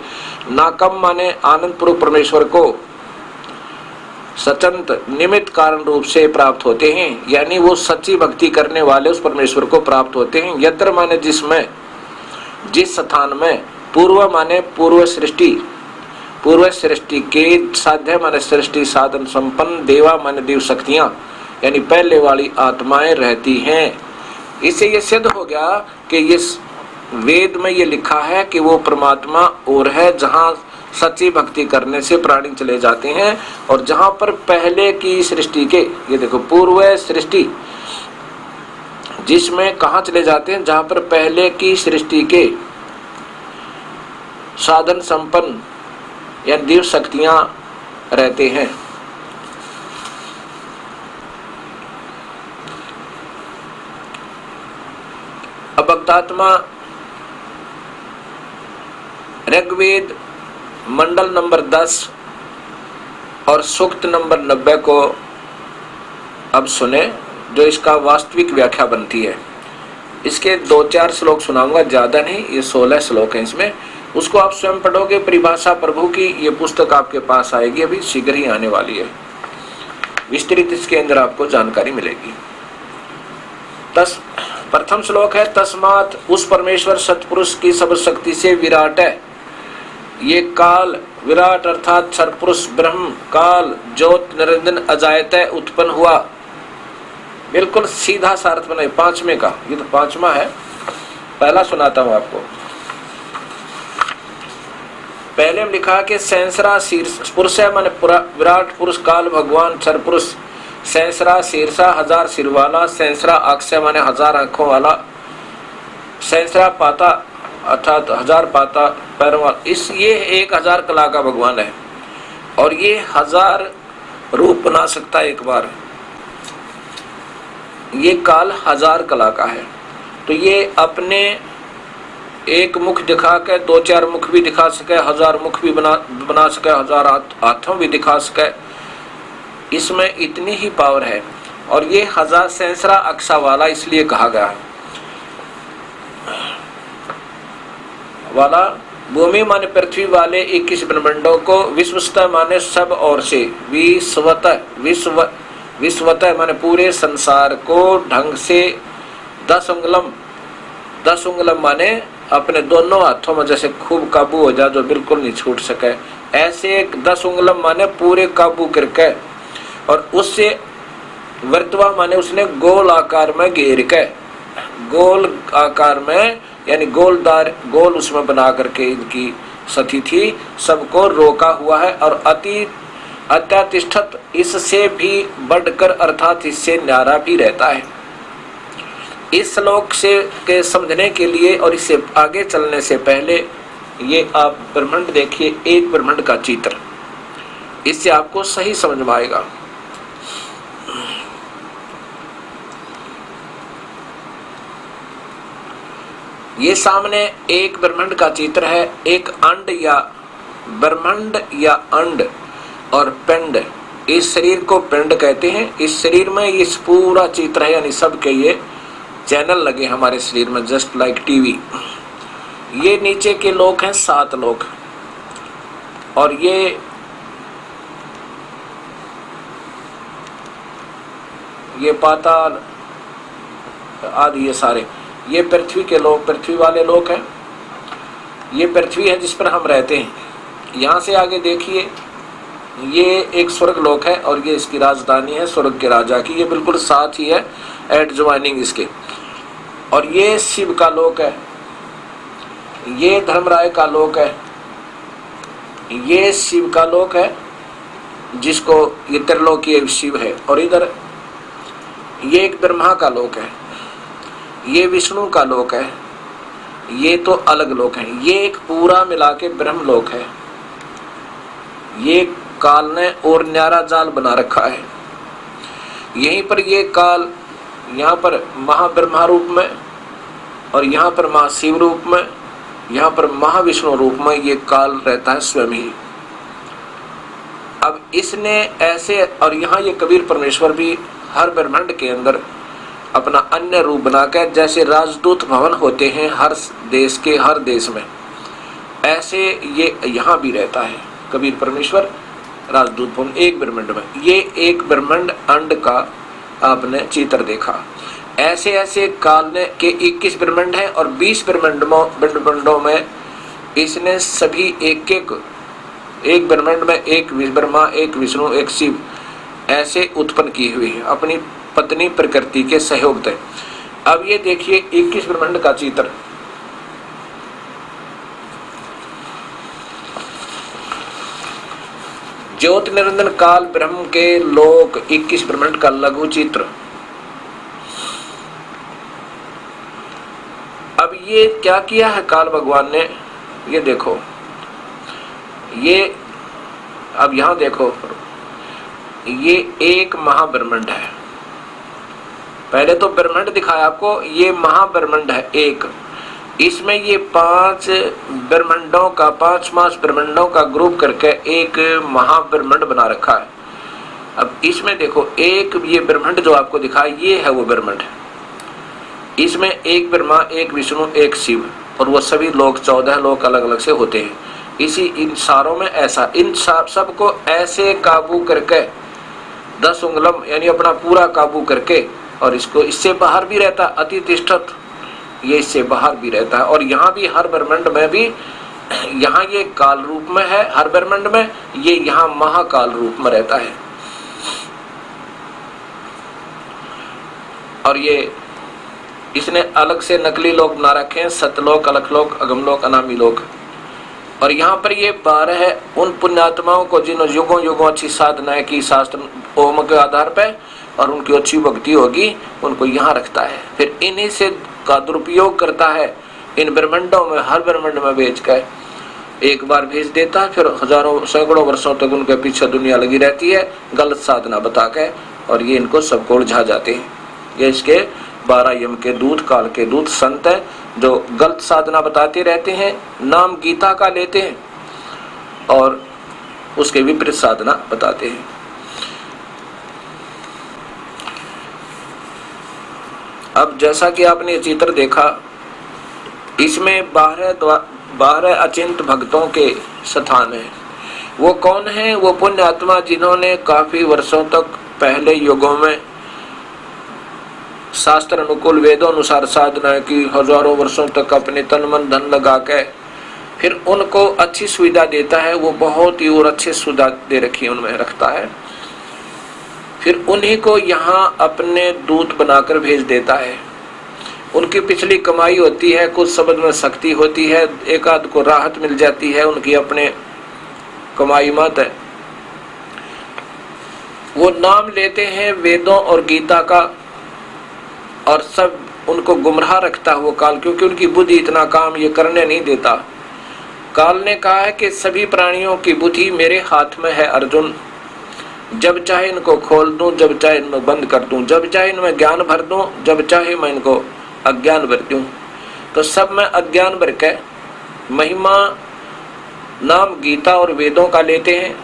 नाकम माने आनंद पूर्वक परमेश्वर को सचंत निमित्त कारण रूप से प्राप्त होते हैं, यानी वो सच्ची भक्ति करने वाले उस परमेश्वर को प्राप्त होते हैं। यत्र माने जिसमें, जिस स्थान में, पूर्व माने पूर्व सृष्टि, पूर्व सृष्टि के साध्य माने सृष्टि साधन संपन्न, देवा माने देव शक्तियां यानी पहले वाली आत्माएं रहती हैं। इससे ये सिद्ध हो गया कि इस वेद में ये लिखा है कि वो परमात्मा और है जहां सच्ची भक्ति करने से प्राणी चले जाते हैं, और जहां पर पहले की सृष्टि के, ये देखो पूर्व सृष्टि, जिसमें कहां चले जाते हैं, जहां पर पहले की सृष्टि के साधन संपन्न या दिव्य शक्तियां रहते हैं। अब भक्तात्मा ऋग्वेद मंडल नंबर 10 और सूक्त नंबर 90 को अब सुने, जो इसका वास्तविक व्याख्या बनती है। इसके 2-4 श्लोक सुनाऊंगा, ज्यादा नहीं, ये 16 श्लोक हैं इसमें। उसको आप स्वयं पढ़ोगे। परिभाषा प्रभु की ये पुस्तक आपके पास आएगी, अभी शीघ्र ही आने वाली है। विस्तृत इसके अंदर आपको जानकारी मिलेगी। प्रथम श्लोक है, तस्मात् उस परमेश्वर सत्पुरुष की सब शक्ति से विराट है। ये काल विराट अर्थात सत्पुरुष ब्रह्म काल ज्योत निरंजन अजायत उत्पन्न हुआ। बिल्कुल सीधा सा अर्थ बनाए 5वें का, ये तो 5वां है, पहला सुनाता हूं आपको। पहले में लिखा कि सहस्रा शीर्ष पुरुष है, माने विराट पुरुष काल भगवान सत्पुरुष। सहस्रा शीर्षा 1000 सिर वाला, सहस्रा अक्षय माने 1000 आंखों वाला, सहस्रा पाता अर्थात 1000 पाता पैरों वाला। इस ये 1000 कला का भगवान है और ये 1000 रूप बना सकता है एक बार। ये काल 1000 कला का है, तो ये अपने एक मुख दिखा के 2-4 मुख भी दिखा सके, 1000 मुख भी बना सके, 1000 हाथों भी दिखा सके। इसमें इतनी ही पावर है। और ये 1000 सहस्रा अक्षा वाला इसलिए कहा गया वाला। भूमि माने पृथ्वी वाले 21 ब्रह्मांडों को, विश्वस्त माने सब और से, विश्वतः माने पूरे संसार को ढंग से 10 उंगलम माने अपने दोनों हाथों में जैसे खूब काबू हो जाए, जो बिल्कुल नहीं छूट सके, ऐसे 10 उंगलम माने पूरे काबू करके, और उससे वर्तवा माने उसने गोल आकार में घेर के, गोल आकार में यानी गोल उसमें बना करके इनकी सती थी, सबको रोका हुआ है। और अत्यातिष्ठत इससे भी बढ़कर अर्थात इससे न्यारा भी रहता है। इस श्लोक से के समझने के लिए और इससे आगे चलने से पहले ये आप ब्रह्मांड देखिए, एक ब्रह्मांड का चित्र, इससे आपको सही समझ में आएगा। ये सामने एक ब्रह्मांड का चित्र है। एक अंड या ब्रह्मांड या अंड और पिंड, इस शरीर को पिंड कहते हैं। इस शरीर में इस पूरा चित्र है, यानी सबके ये चैनल लगे हमारे शरीर में, जस्ट लाइक टीवी। ये नीचे के लोग हैं 7 लोग, और ये पाताल आदि ये सारे, ये पृथ्वी के लोग, पृथ्वी वाले लोग हैं। ये पृथ्वी है जिस पर हम रहते हैं। यहाँ से आगे देखिए, ये एक स्वर्ग लोक है और ये इसकी राजधानी है स्वर्ग के राजा की, ये बिल्कुल साथ ही है एडजॉइनिंग इसके। और ये शिव का लोक है, ये धर्मराय का लोक है, ये शिव का लोक है जिसको ये त्रिलोकीय शिव है। और इधर ये एक ब्रह्मा का लोक है, ये विष्णु का लोक है, ये तो अलग लोक है। ये एक पूरा मिला के ब्रह्म लोक है। ये काल ने और न्यारा जाल बना रखा है। यहीं पर ये काल, यहाँ पर महाब्रह्मा रूप में और यहाँ पर महाशिव रूप में, यहाँ पर महाविष्णु रूप में ये काल रहता है स्वयं ही। अब इसने ऐसे, और यहाँ ये कबीर परमेश्वर भी हर ब्रह्मांड के अंदर अपना अन्य रूप बनाकर, जैसे राजदूत भवन होते हैं हर देश के हर देश में, ऐसे ये यहाँ भी रहता है कबीर परमेश्वर राजदूत भवन एक ब्रह्मांड में। ये एक ब्रह्मांड अंड का आपने चित्र देखा। ऐसे ऐसे काल ने के 21 ब्रह्मांड है और 20 ब्रह्मांडों में इसने सभी एक ब्रह्मांड में एक ब्रह्मा, एक विष्णु, एक शिव ऐसे उत्पन्न की हुई है अपनी पत्नी प्रकृति के सहयोग से। अब ये देखिए 21 ब्रह्मांड का चित्र। ज्योति निरंजन काल ब्रह्म के लोक 21 ब्रह्मांड का लघु चित्र। अब ये क्या किया है काल भगवान ने, ये देखो, ये अब यहां देखो, ये एक महाब्रह्मांड है। पहले तो ब्रह्मांड दिखाया आपको, ये महाब्रह्मांड है एक। इसमें ये 5 ब्रह्मांडों का 5 ब्रह्मांडों का ग्रुप करके एक महाब्रह्मांड बना रखा है। अब इसमें देखो, एक ये ब्रह्मांड जो आपको दिखा, ये है वो ब्रह्मांड। इसमें एक ब्रह्मा, एक विष्णु, एक शिव, और वो सभी लोग 14 लोग अलग अलग से होते हैं। इसी इन सारों में ऐसा, इन सबको ऐसे काबू करके 10 उंगलम यानी अपना पूरा काबू करके, और इसको इससे बाहर भी रहता, अति तिष्ठत, ये इससे बाहर भी रहता है। और यहाँ भी हर ब्रह्मांड में भी, यहाँ ये काल रूप में है हर ब्रह्मांड में, ये यहाँ महाकाल रूप में रहता है। और ये इसने अलग से नकली लोग बना रखे हैं, सतलोक, अलखलोक, अगमलोक, अनामी लोक। और यहाँ पर ये 12 उन पुण्यात्माओं को जिन्होंने युगों युगों अच्छी साधनाएं की शास्त्र ओम के आधार पर, और उनकी अच्छी भक्ति होगी, उनको यहाँ रखता है। फिर इन्हीं से का दुरुपयोग करता है, इन ब्रह्मांडों में हर ब्रह्मांड में भेज कर एक बार भेज देता है, फिर हजारों सैकड़ों वर्षों तक उनके पीछे दुनिया लगी रहती है गलत साधना बता के, और ये इनको सबको उलझा जाते हैं। ये इसके 12 यम के दूत, काल के दूत संत है, जो गलत साधना बताते रहते हैं, नाम गीता का लेते हैं और उसके विपरीत साधना बताते हैं। अब जैसा कि आपने ये चित्र देखा, इसमें 12 अचिंत भक्तों के स्थान है। वो कौन है? वो पुण्य आत्मा जिन्होंने काफी वर्षों तक पहले युगों में शास्त्र अनुकूल वेदों अनुसार साधना की, हजारों वर्षों तक अपने तन मन धन लगा के फिर उनको अच्छी सुविधा देता है। वो बहुत ही और अच्छी सुविधा दे रखी है, उनमें रखता है। फिर उन्हीं को यहाँ अपने दूत बनाकर भेज देता है। उनकी पिछली कमाई होती है, कुछ शब्द में शक्ति होती है, एक आध को राहत मिल जाती है, उनकी अपने कमाई मत है। वो नाम लेते हैं वेदों और गीता का, और सब उनको गुमराह रखता है वो काल, क्योंकि उनकी बुद्धि इतना काम ये करने नहीं देता। काल ने कहा है कि सभी प्राणियों की बुद्धि मेरे हाथ में है अर्जुन, जब चाहे इनको खोल दूं, जब चाहे इनमें बंद कर दूं, जब चाहे इनमें ज्ञान भर दूं, जब चाहे मैं इनको अज्ञान भर दूं। तो सब में अज्ञान भर के महिमा नाम गीता और वेदों का लेते हैं,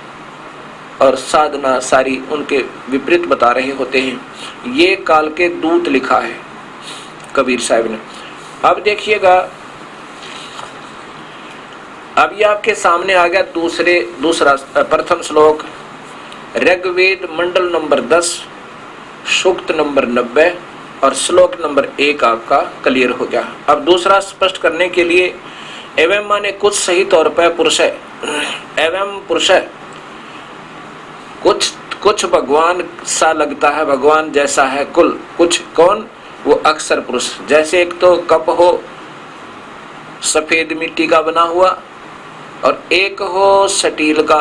और साधना सारी उनके विपरीत बता रहे होते हैं। ये काल के दूत लिखा है कबीर साहब ने। अब देखिएगा, अब ये आपके सामने आ गया दूसरा प्रथम श्लोक, ऋग्वेद मंडल नंबर 10, सूक्त नंबर 90 और श्लोक नंबर 1 आपका क्लियर हो गया। अब दूसरा स्पष्ट करने के लिए, एवं माने कुछ सही तौर पर पुरुष है, एवं पुरुष है, कुछ भगवान सा लगता है, भगवान जैसा है कुल, कुछ कौन? वो अक्षर पुरुष। जैसे एक तो कप हो सफेद मिट्टी का बना हुआ, और एक हो स्टील का।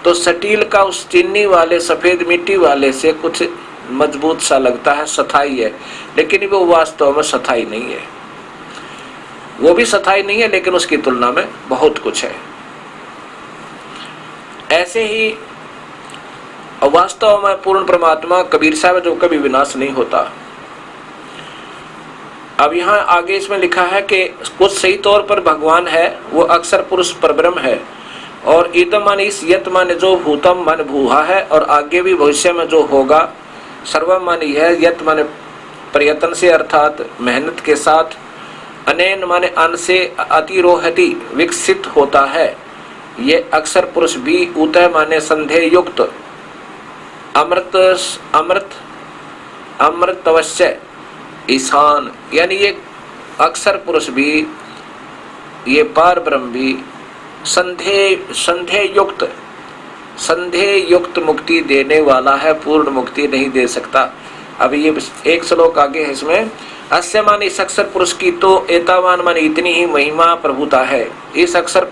तो स्टील का उस चीनी वाले सफेद मिट्टी वाले से कुछ मजबूत सा लगता है, स्थाई है, लेकिन वो वास्तव में स्थाई नहीं है। वो भी स्थाई नहीं है, लेकिन उसकी तुलना में बहुत कुछ है। ऐसे ही वास्तव में पूर्ण परमात्मा कबीर साहब जो कभी विनाश नहीं होता। अब यहाँ आगे इसमें लिखा है कि कुछ सही तौर पर भगवान है, वो अक्षर पुरुष परब्रह्म है, और इदम माने इस, यत माने जो, भूतम माने भूहा है, और आगे भी भविष्य में जो होगा, सर्वम माने है, यत माने प्रयत्न से अर्थात मेहनत के साथ, अनेन माने अन से, अतिरोहति विकसित होता है। ये अक्षर पुरुष भी उतः माने संदेह युक्त, अमृतवश्य ईशान, यानी ये अक्षर पुरुष भी, ये पार ब्रह्म भी संदेह युक्त मुक्ति देने वाला है, पूर्ण मुक्ति नहीं दे सकता। अभी ये एक श्लोक आगे है, इसमें अस्य माने इस अक्षर पुरुष की तो एतावान माने इतनी ही महिमा प्रभुता है। इस अक्षर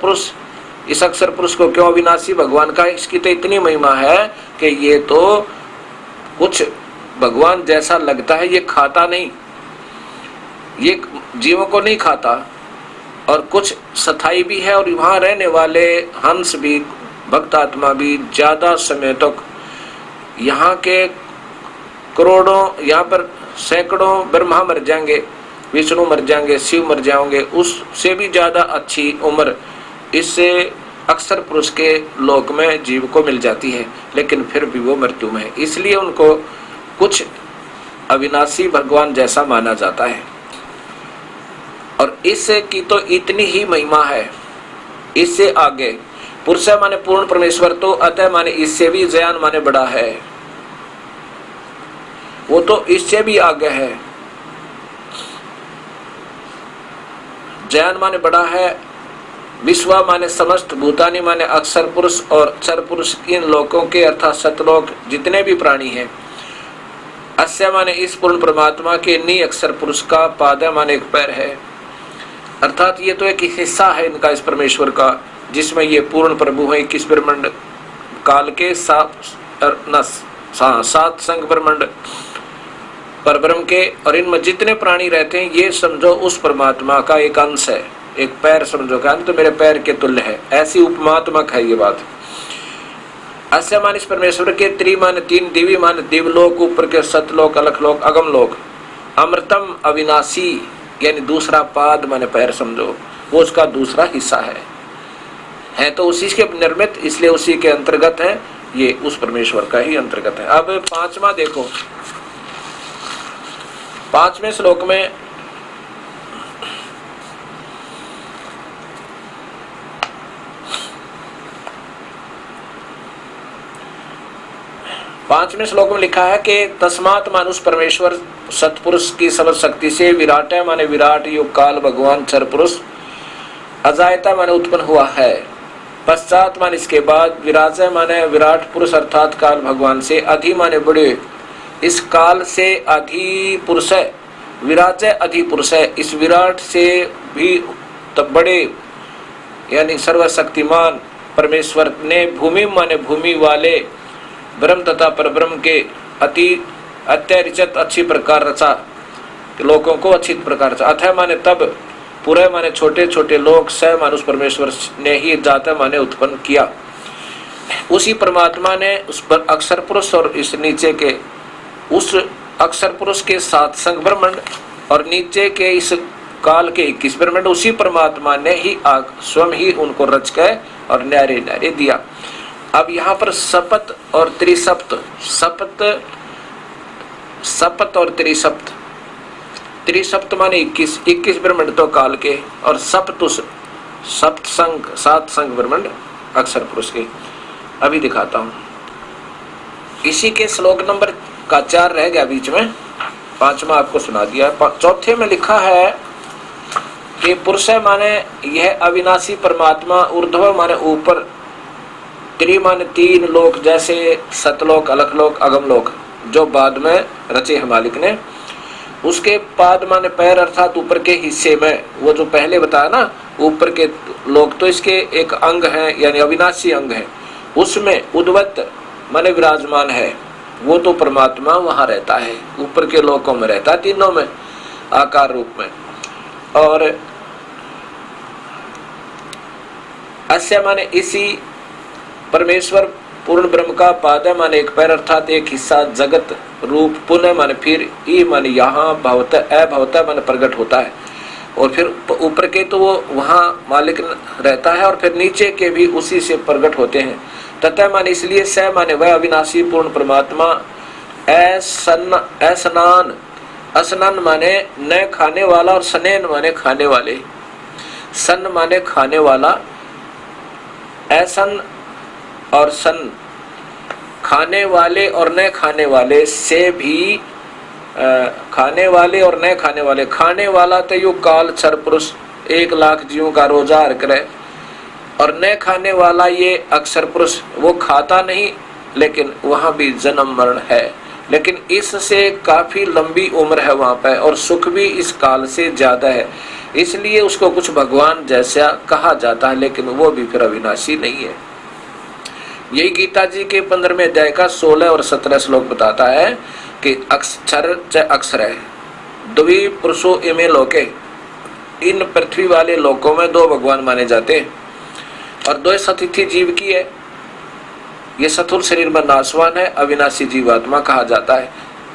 पुरुष को क्यों अविनाशी भगवान का, इसकी तो इतनी महिमा है कि ये तो कुछ भगवान जैसा लगता है, ये खाता नहीं, ये जीवों को नहीं खाता, और कुछ स्थाई भी है, और वहां रहने वाले हंस भी, भक्त आत्मा भी ज्यादा समय तक, यहाँ के करोड़ों, यहाँ पर सैकड़ों ब्रह्मा मर जाएंगे, विष्णु मर जाएंगे, शिव मर जाएंगे, उससे भी ज्यादा अच्छी उम्र इससे अक्सर पुरुष के लोक में जीव को मिल जाती है, लेकिन फिर भी वो मृत्यु में है। इसलिए उनको कुछ अविनाशी भगवान जैसा माना जाता है। और इससे की तो इतनी ही महिमा है, इससे आगे पुरुष माने पूर्ण परमेश्वर, तो अतः माने इससे भी जयान माने बड़ा है, वो तो इससे भी आगे है। जयान माने बड़ा है, विश्वा माने समस्त, भूतानी माने अक्षर पुरुष और क्षर पुरुष, इन लोकों के अर्थात सतलोक जितने भी प्राणी हैं। अस्य माने इस पूर्ण परमात्मा के नी अक्षर पुरुष का, पाद माने एक पैर है, अर्थात ये तो एक हिस्सा है इनका इस परमेश्वर का, जिसमें ये पूर्ण प्रभु है। 21 ब्रह्मांड काल के 7 संघ ब्रह्मांड परब्रह्म के, और इनमें जितने प्राणी रहते हैं ये समझो उस परमात्मा का एक अंश है, एक पैर समझो का, तो मेरे पैर के तुल्य है, ऐसी उपमात्मक है ये बात। अस्य मान इस परमेश्वर के, त्रि मान 3, दिव्य मान दिवलोक, ऊपर के सतलोक, अलखलोक, अगमलोक, अमृतम अविनाशी यानी दूसरा पाद माने पैर समझो, वो उसका दूसरा हिस्सा है तो उसी के निर्मित, इसलिए उसी के अंतर्गत है, ये उस परमेश्वर का ही अंतर्गत है। अब 5वां देखो, 5वें श्लोक में लिखा है कि तस्मात् मानुष परमेश्वर सतपुरुष की सर्व शक्ति से, विराट माने विराट युग काल भगवान क्षर पुरुष, अजायता माने उत्पन्न हुआ है, पश्चात माने इसके बाद, विराज माने विराट पुरुष अर्थात काल भगवान से, अधि माने बड़े, इस काल से अधि पुरुष है, विराज अधि पुरुष है, इस विराट से भी तब बड़े यानी सर्वशक्तिमान परमेश्वर ने भूमि माने भूमि वाले, ब्रह्म तथा परब्रह्म के अति अत्यरिचत अच्छी प्रकार रचा, लोगों को अच्छी प्रकार रचा। अथ माने तब, पूरे माने छोटे छोटे लोग, स मानुष परमेश्वर ने ही जाता माने उत्पन्न किया। उसी परमात्मा ने उस पर अक्षर पुरुष और इस नीचे के उस अक्षर पुरुष के 7 संघ ब्रह्मांड और नीचे के इस काल के 21 ब्रह्मांड, उसी परमात्मा ने ही स्वयं ही उनको रच के और न्यारे न्यारे दिया। अब यहाँ पर सपत और त्रिसप्त, सपत और त्रिसप्त, त्रिसप्त माने 21 ब्रह्मांड तो काल के, और सप्तुष सप्त संघ 7 संघ ब्रह्मांड अक्षर पुरुष के। अभी दिखाता हूँ, इसी के श्लोक नंबर का 4 रह गया बीच में, 5वां आपको सुना दिया। 4थे में लिखा है कि पुरुष माने यह अविनाशी परमात्मा, ऊर्ध्व माने ऊपर, त्रि माने 3 लोक जैसे सतलोक, अलखलोक, अगमलोक, जो बाद में रचे है मालिक ने, उसके पाद माने पैर अर्थात ऊपर के हिस्से में, वो जो पहले बताया ना ऊपर के लोक, तो इसके एक अंग है यानी अविनाशी अंग है, उसमें उद्वत माने विराजमान है, वो तो परमात्मा वहां रहता है, ऊपर के लोकों में रहता है, तीनों में आकार रूप में। और अस्य माने इसी परमेश्वर पूर्ण ब्रह्म का, पाद माने एक पैर अर्थात एक हिस्सा, जगत रूप, पुनः माने फिर, ई माने यहाँ, भवत अभवत माने प्रकट होता है, और फिर ऊपर के तो वो वहाँ मालिक रहता है, और फिर नीचे के भी उसी से प्रकट होते हैं। तथा माने इसलिए स माने वह अविनाशी पूर्ण परमात्मा, असनान, असनन माने न खाने वाला, और सनैन माने खाने वाले, सन माने खाने वाला, ऐसन और सन खाने वाले और न खाने वाले से भी, खाने वाले और न खाने वाले, खाने वाला तो युग काल क्षर पुरुष 1 लाख जीवों का रोजार करे, और न खाने वाला ये अक्षर पुरुष, वो खाता नहीं लेकिन वहां भी जन्म मरण है, लेकिन इससे काफी लंबी उम्र है वहां पर, और सुख भी इस काल से ज्यादा है, इसलिए उसको कुछ भगवान जैसा कहा जाता है, लेकिन वो भी फिर अविनाशी नहीं है। यही गीता जी के 15वें अध्याय का 16 और 17 श्लोक बताता है कि अक्षर च अक्षर है, द्वि पुरुषो इमे लोके, इन पृथ्वी वाले लोकों में 2 भगवान माने जाते हैं, और 2 सतिथि जीव की है, ये सथुर शरीर में नाशवान है, अविनाशी जीवात्मा कहा जाता है।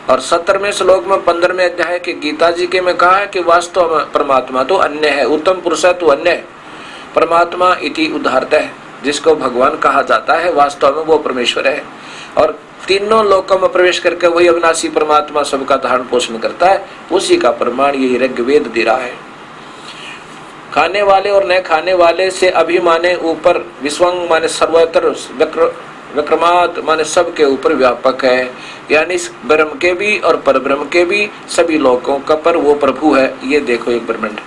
और 17वें श्लोक में 15वें अध्याय के गीता जी के में कहा है कि वास्तव में परमात्मा तो अन्य है, उत्तम पुरुष है तो अन्य है, परमात्मा इति उदाहरत है, जिसको भगवान कहा जाता है वास्तव में वो परमेश्वर है। और तीनों लोकों में प्रवेश करके वही अविनाशी परमात्मा सबका धारण पोषण करता है, उसी का प्रमाण ये ऋग्वेद दे रहा है। खाने वाले और न खाने वाले से अभी माने ऊपर, विश्वंग माने सर्वत्र, विक्रमात माने सबके ऊपर व्यापक है, यानी ब्रह्म के भी और परब्रह्म के भी सभी लोकों का पर वो प्रभु है। ये देखो एक ब्रह्मांड,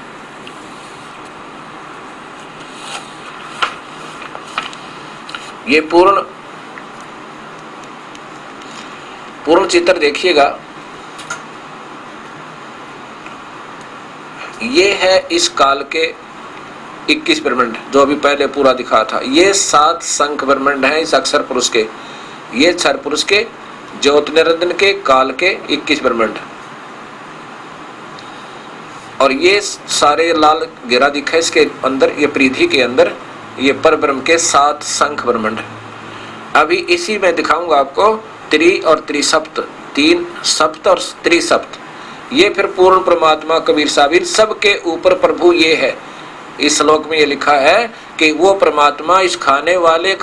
ये पूर्ण चित्र देखिएगा। ये है इस काल के 21 ब्रह्मांड जो अभी पहले पूरा दिखा था। ये 7 शंख ब्रह्मांड हैं इस अक्षर पुरुष के, ये क्षर पुरुष के, ज्योति निरंजन के, काल के 21 ब्रह्मांड। और ये सारे लाल घेरा दिखा इसके अंदर, ये परिधि के अंदर ये परब्रह्म के 7 शंख ब्रह्मांड। अभी इसी में दिखाऊंगा आपको त्रि और त्रिसप्त, 3 सप्त और त्रिसप्त। ये फिर पूर्ण परमात्मा कबीर साबिर सबके ऊपर प्रभु ये है। इस श्लोक में ये लिखा है कि वो परमात्मा इस खाने वाला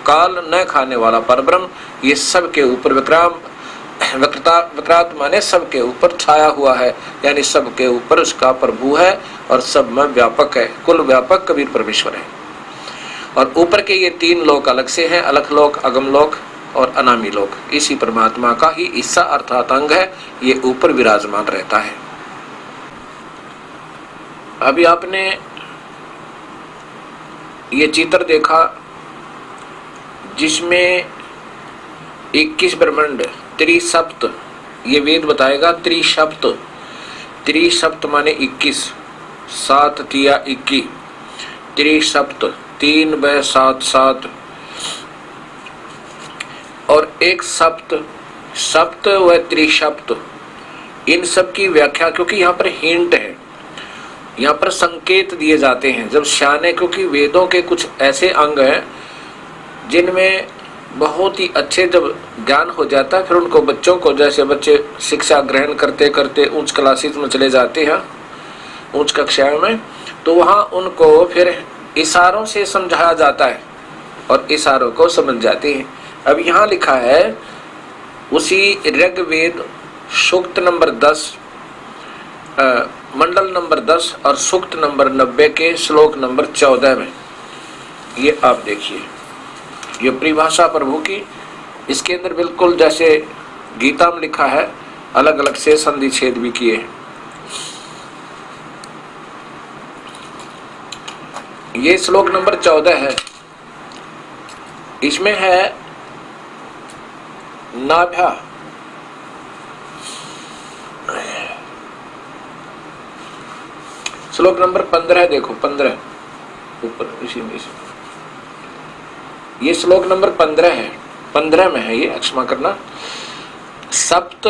काल, न खाने वाला परब्रह्म, ये सबके ऊपर विक्रात माने सबके ऊपर छाया हुआ है, यानी सबके ऊपर उसका प्रभु है और सब में व्यापक है, कुल व्यापक कबीर परमेश्वर है। और ऊपर के ये 3 लोक अलग से हैं, अलख लोक, अगम लोक और अनामी लोक, इसी परमात्मा का ही हिस्सा अर्थात अंग है, ये ऊपर विराजमान रहता है। अभी आपने ये चित्र देखा जिसमें 21 ब्रह्मांड, त्रिसप्त, ये वेद बताएगा त्रिसप्त, त्रिसप्त माने 21, 7 तिया 21, त्रिसप्त 3 व 7 7, और एक सप्त, सप्त व त्रिसप्त, इन सब की व्याख्या, क्योंकि यहाँ पर हिंट है, यहाँ पर संकेत दिए जाते हैं जब शान है, क्योंकि वेदों के कुछ ऐसे अंग हैं जिनमें बहुत ही अच्छे जब ज्ञान हो जाता है, फिर उनको बच्चों को, जैसे बच्चे शिक्षा ग्रहण करते करते उच्च क्लासेस में चले जाते हैं, उच्च कक्षाओं में, तो वहाँ उनको फिर इशारों से समझाया जाता है और इशारों को समझ जाते हैं। अब यहाँ लिखा है उसी ऋग्वेद सूक्त नंबर 10, मंडल नंबर 10 और सूक्त नंबर 90 के श्लोक नंबर 14 में, ये आप देखिए, ये परिभाषा प्रभु की, इसके अंदर बिल्कुल जैसे गीता में लिखा है, अलग अलग से संधि छेद भी किए हैं। ये श्लोक नंबर 14 है, इसमें है नाभ्या, श्लोक नंबर 15 देखो, 15 ऊपर इसी में, ये श्लोक नंबर 15 है, 15 में है ये, क्षमा करना। सप्त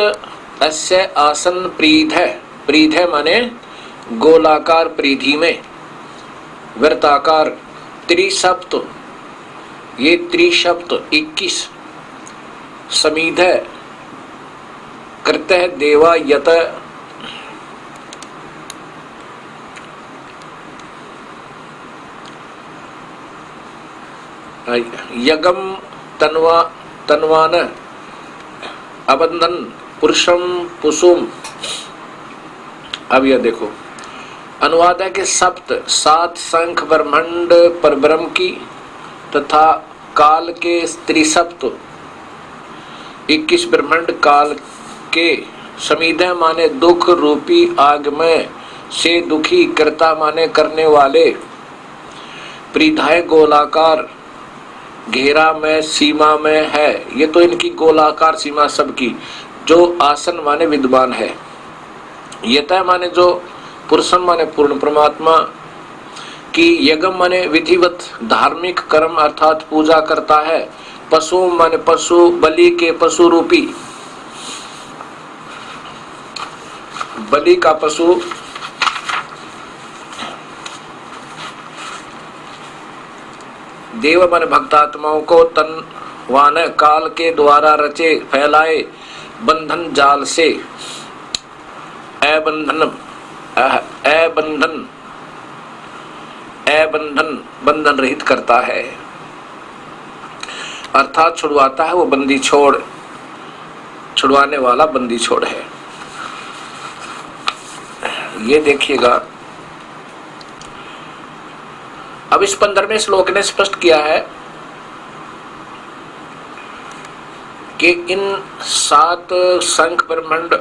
अस्य आसन प्रीधे, प्रीधे माने गोलाकार परिधि में, वृत्ताकार, त्रिसप्त, ये त्रिसप्त 21, समीध करते हैं देवा यत, यगम तन्वान अबंधन पुरुषम पुसुम। अब यह देखो, अनुवाद है कि सप्त 7 शंख ब्रह्मांड परब्रह्म की तथा काल के त्रिसप्त 21 ब्रह्मांड काल के, समीधे माने दुख रूपी आग में से दुखी, करता माने करने वाले, परिधाय गोलाकार घेरा में सीमा में है, ये तो इनकी गोलाकार सीमा सबकी, जो आसन माने विद्वान है, यतः माने जो, पुरुषम माने पूर्ण परमात्मा की, यज्ञ माने विधिवत धार्मिक कर्म अर्थात पूजा करता है, पशु माने पशु, बलि के पशु रूपी, बलि का पशु, देव माने भक्तात्माओं को, तनवान काल के द्वारा रचे फैलाए बंधन जाल से, अबंधन बंधन रहित करता है, अर्थात छुड़वाता है। वो बंदी छोड़, छुड़वाने वाला बंदी छोड़ है। ये देखिएगा, अब इस 15वें श्लोक ने स्पष्ट किया है कि इन 7 संख ब्रह्मांड,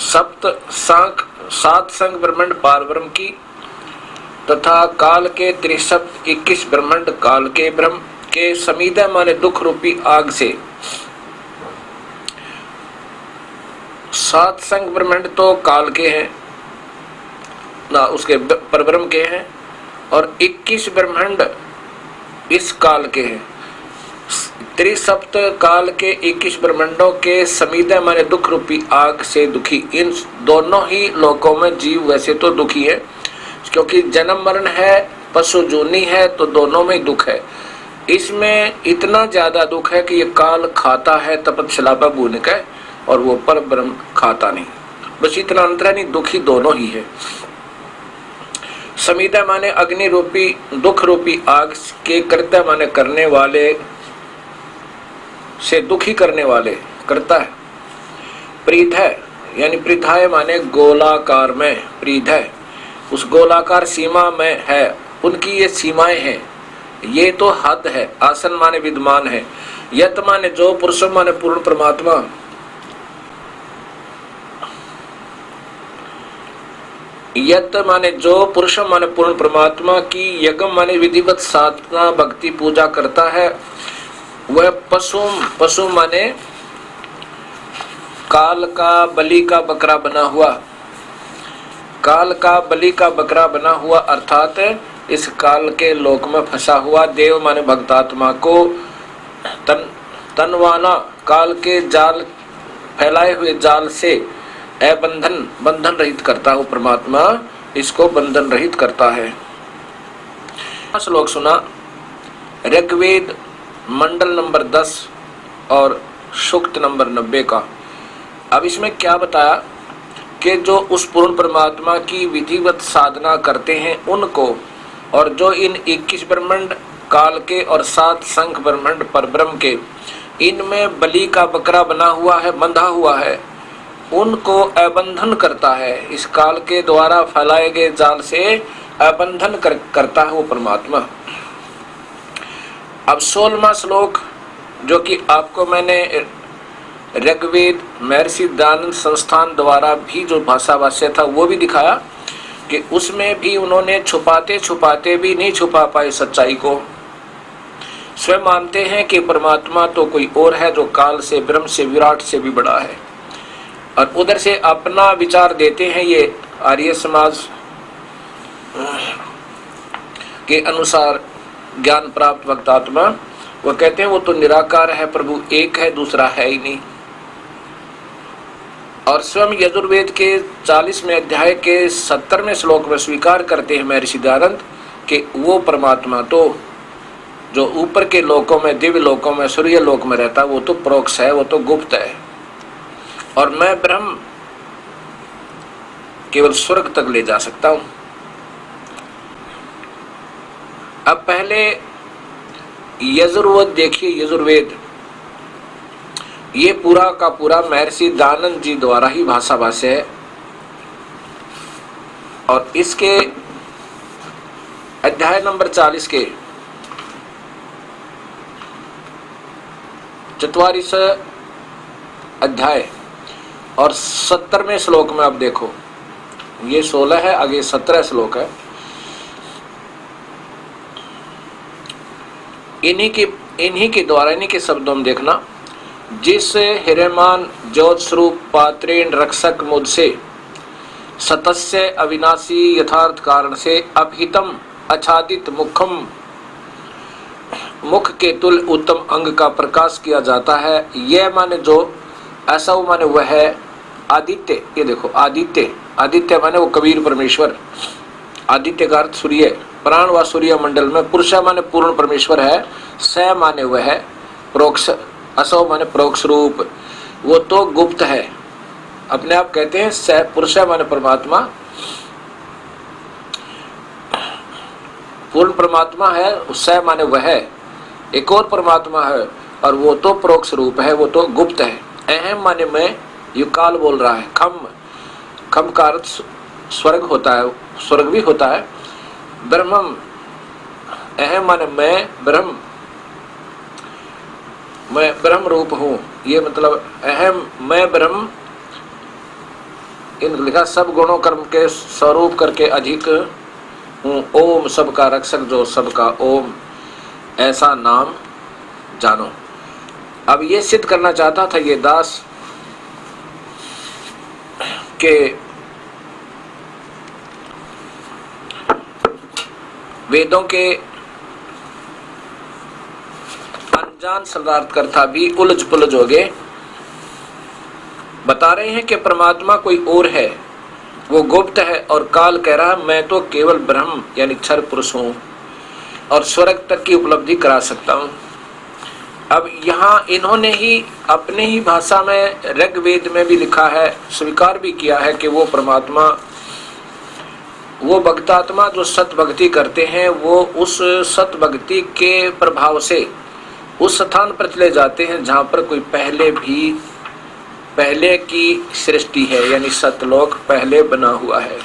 सात संख ब्रह्मांड पारब्रह्म की तथा काल के त्रिसप्त 21 ब्रह्मांड काल के ब्रह्म के समीदा माने दुख रूपी आग से। 7 संख ब्रह्मांड तो काल के हैं ना, उसके परब्रह्म के हैं, और 21 ब्रह्मांड इस काल के हैं। त्रिसप्त काल के 21 ब्रह्मांडों के समीदा माने दुख रूपी आग से दुखी। इन दोनों ही लोकों में जीव वैसे तो दुखी है, क्योंकि जन्म मरण है, पशु जूनी है, तो दोनों में दुख है। इसमें इतना ज्यादा दुख है कि ये काल खाता है तपतशलापा भून का, और वो पर ब्रह्म खाता नहीं। बस इतना अंतर है, नहीं दुखी दोनों ही है। समीदा माने अग्नि रूपी दुख रूपी आग के कर्ता माने करने वाले से दुखी करने वाले करता है। प्रीत है यानी प्रीथाय माने गोलाकार में, प्रीत है उस गोलाकार सीमा में है, उनकी ये सीमाएं हैं, ये तो हद है। आसन माने विद्यमान है। यत माने जो, पुरुष माने पूर्ण परमात्मा, यत माने जो, पुरुष माने पूर्ण परमात्मा की यज्ञ माने विधिवत साधना भक्ति पूजा करता है, वह पशु माने काल का बलि का बकरा बना हुआ, काल का बलि का बकरा बना हुआ, अर्थात इस काल के लोक में फंसा हुआ देव माने भक्तात्मा को तनवाना काल के जाल फैलाए हुए जाल से अबंधन बंधन रहित करता है। परमात्मा इसको बंधन रहित करता है। श्लोक सुना ऋग्वेद मंडल नंबर 10 और सूक्त नंबर 90 का। अब इसमें क्या बताया कि जो उस पूर्ण परमात्मा की विधिवत साधना करते हैं उनको, और जो इन 21 ब्रह्मांड काल के और 7 संख ब्रह्मांड परब्रह्म के, इनमें बलि का बकरा बना हुआ है, बंधा हुआ है, उनको अबंधन करता है। इस काल के द्वारा फैलाए गए जाल से अबंधन करता है वो परमात्मा। अब 16वां श्लोक, जो कि आपको मैंने ऋग्वेद महर्षि दयानंद संस्थान द्वारा भी जो भाषा भाष्य था वो भी दिखाया कि उसमें भी उन्होंने छुपाते छुपाते भी नहीं छुपा पाए सच्चाई को। स्वयं मानते हैं कि परमात्मा तो कोई और है जो काल से, ब्रह्म से, विराट से भी बड़ा है, और उधर से अपना विचार देते हैं। ये आर्य समाज के अनुसार ज्ञान प्राप्त भक्तात्मा, वो कहते हैं वो तो निराकार है, प्रभु एक है, दूसरा है ही नहीं। और स्वयं यजुर्वेद के 40वें अध्याय के 70वें श्लोक में स्वीकार करते हैं महर्षि दयानंद कि वो परमात्मा तो जो ऊपर के लोकों में, दिव्य लोकों में, सूर्य लोक में रहता है, वो तो प्रोक्ष है, वो तो गुप्त है, और मैं ब्रह्म केवल स्वर्ग तक ले जा सकता हूं। अब पहले यजुर्वेद देखिए। यजुर्वेद ये पूरा का पूरा महर्षि दयानंद जी द्वारा ही भाषा भाष्य है, और इसके अध्याय नंबर 40 के 44 अध्याय और 70वें श्लोक में आप देखो, ये 16 है, आगे 17 श्लोक है। इन्हीं के द्वारा, इन्हीं के शब्दों में देखना, जिस हिरेमान ज्योत स्वरूप पात्रेण रक्षक मुझसे सतस्य अविनाशी यथार्थ कारण से अभिहितम आच्छादित मुखम, मुख के तुल उत्तम अंग का प्रकाश किया जाता है। यह माने जो, ऐसा वो माने वह है आदित्य। ये देखो आदित्य, आदित्य माने वो कबीर परमेश्वर, आदित्य का अर्थ सूर्य, प्राण व सूर्य मंडल में पुरुष माने पूर्ण परमेश्वर है, स माने वह है प्रोक्ष असो माने परोक्ष रूप, वो तो गुप्त है। अपने आप कहते हैं स पुरुष माने परमात्मा, पूर्ण परमात्मा है, स माने वह है, एक और परमात्मा है और वो तो परोक्ष रूप है, वो तो गुप्त है। अहम माने मैं, युकाल बोल रहा है। खम का अर्थ स्वर्ग होता है, स्वर्ग भी होता है। ब्रह्मम, अहम माने मैं ब्रह्म रूप हूँ, ये मतलब अहम मैं ब्रह्म, इन लिखा सब गुणों कर्म के स्वरूप करके अधिक हूँ। ओम सबका रक्षक जो सबका ओम, ऐसा नाम जानो। अब ये सिद्ध करना चाहता था ये दास के वेदों के अनजान शब्दार्थकर्ता भी उलझ पुलझ हो गए। बता रहे हैं कि परमात्मा कोई और है, वो गुप्त है, और काल कह रहा है मैं तो केवल ब्रह्म यानी क्षर पुरुष हूं और स्वर्ग तक की उपलब्धि करा सकता हूं। अब यहाँ इन्होंने ही अपने ही भाषा में ऋग्वेद में भी लिखा है, स्वीकार भी किया है कि वो परमात्मा, वो भक्तात्मा जो सत भक्ति करते हैं, वो उस सत भक्ति के प्रभाव से उस स्थान पर चले जाते हैं जहाँ पर कोई पहले की सृष्टि है, यानी सतलोक पहले बना हुआ है।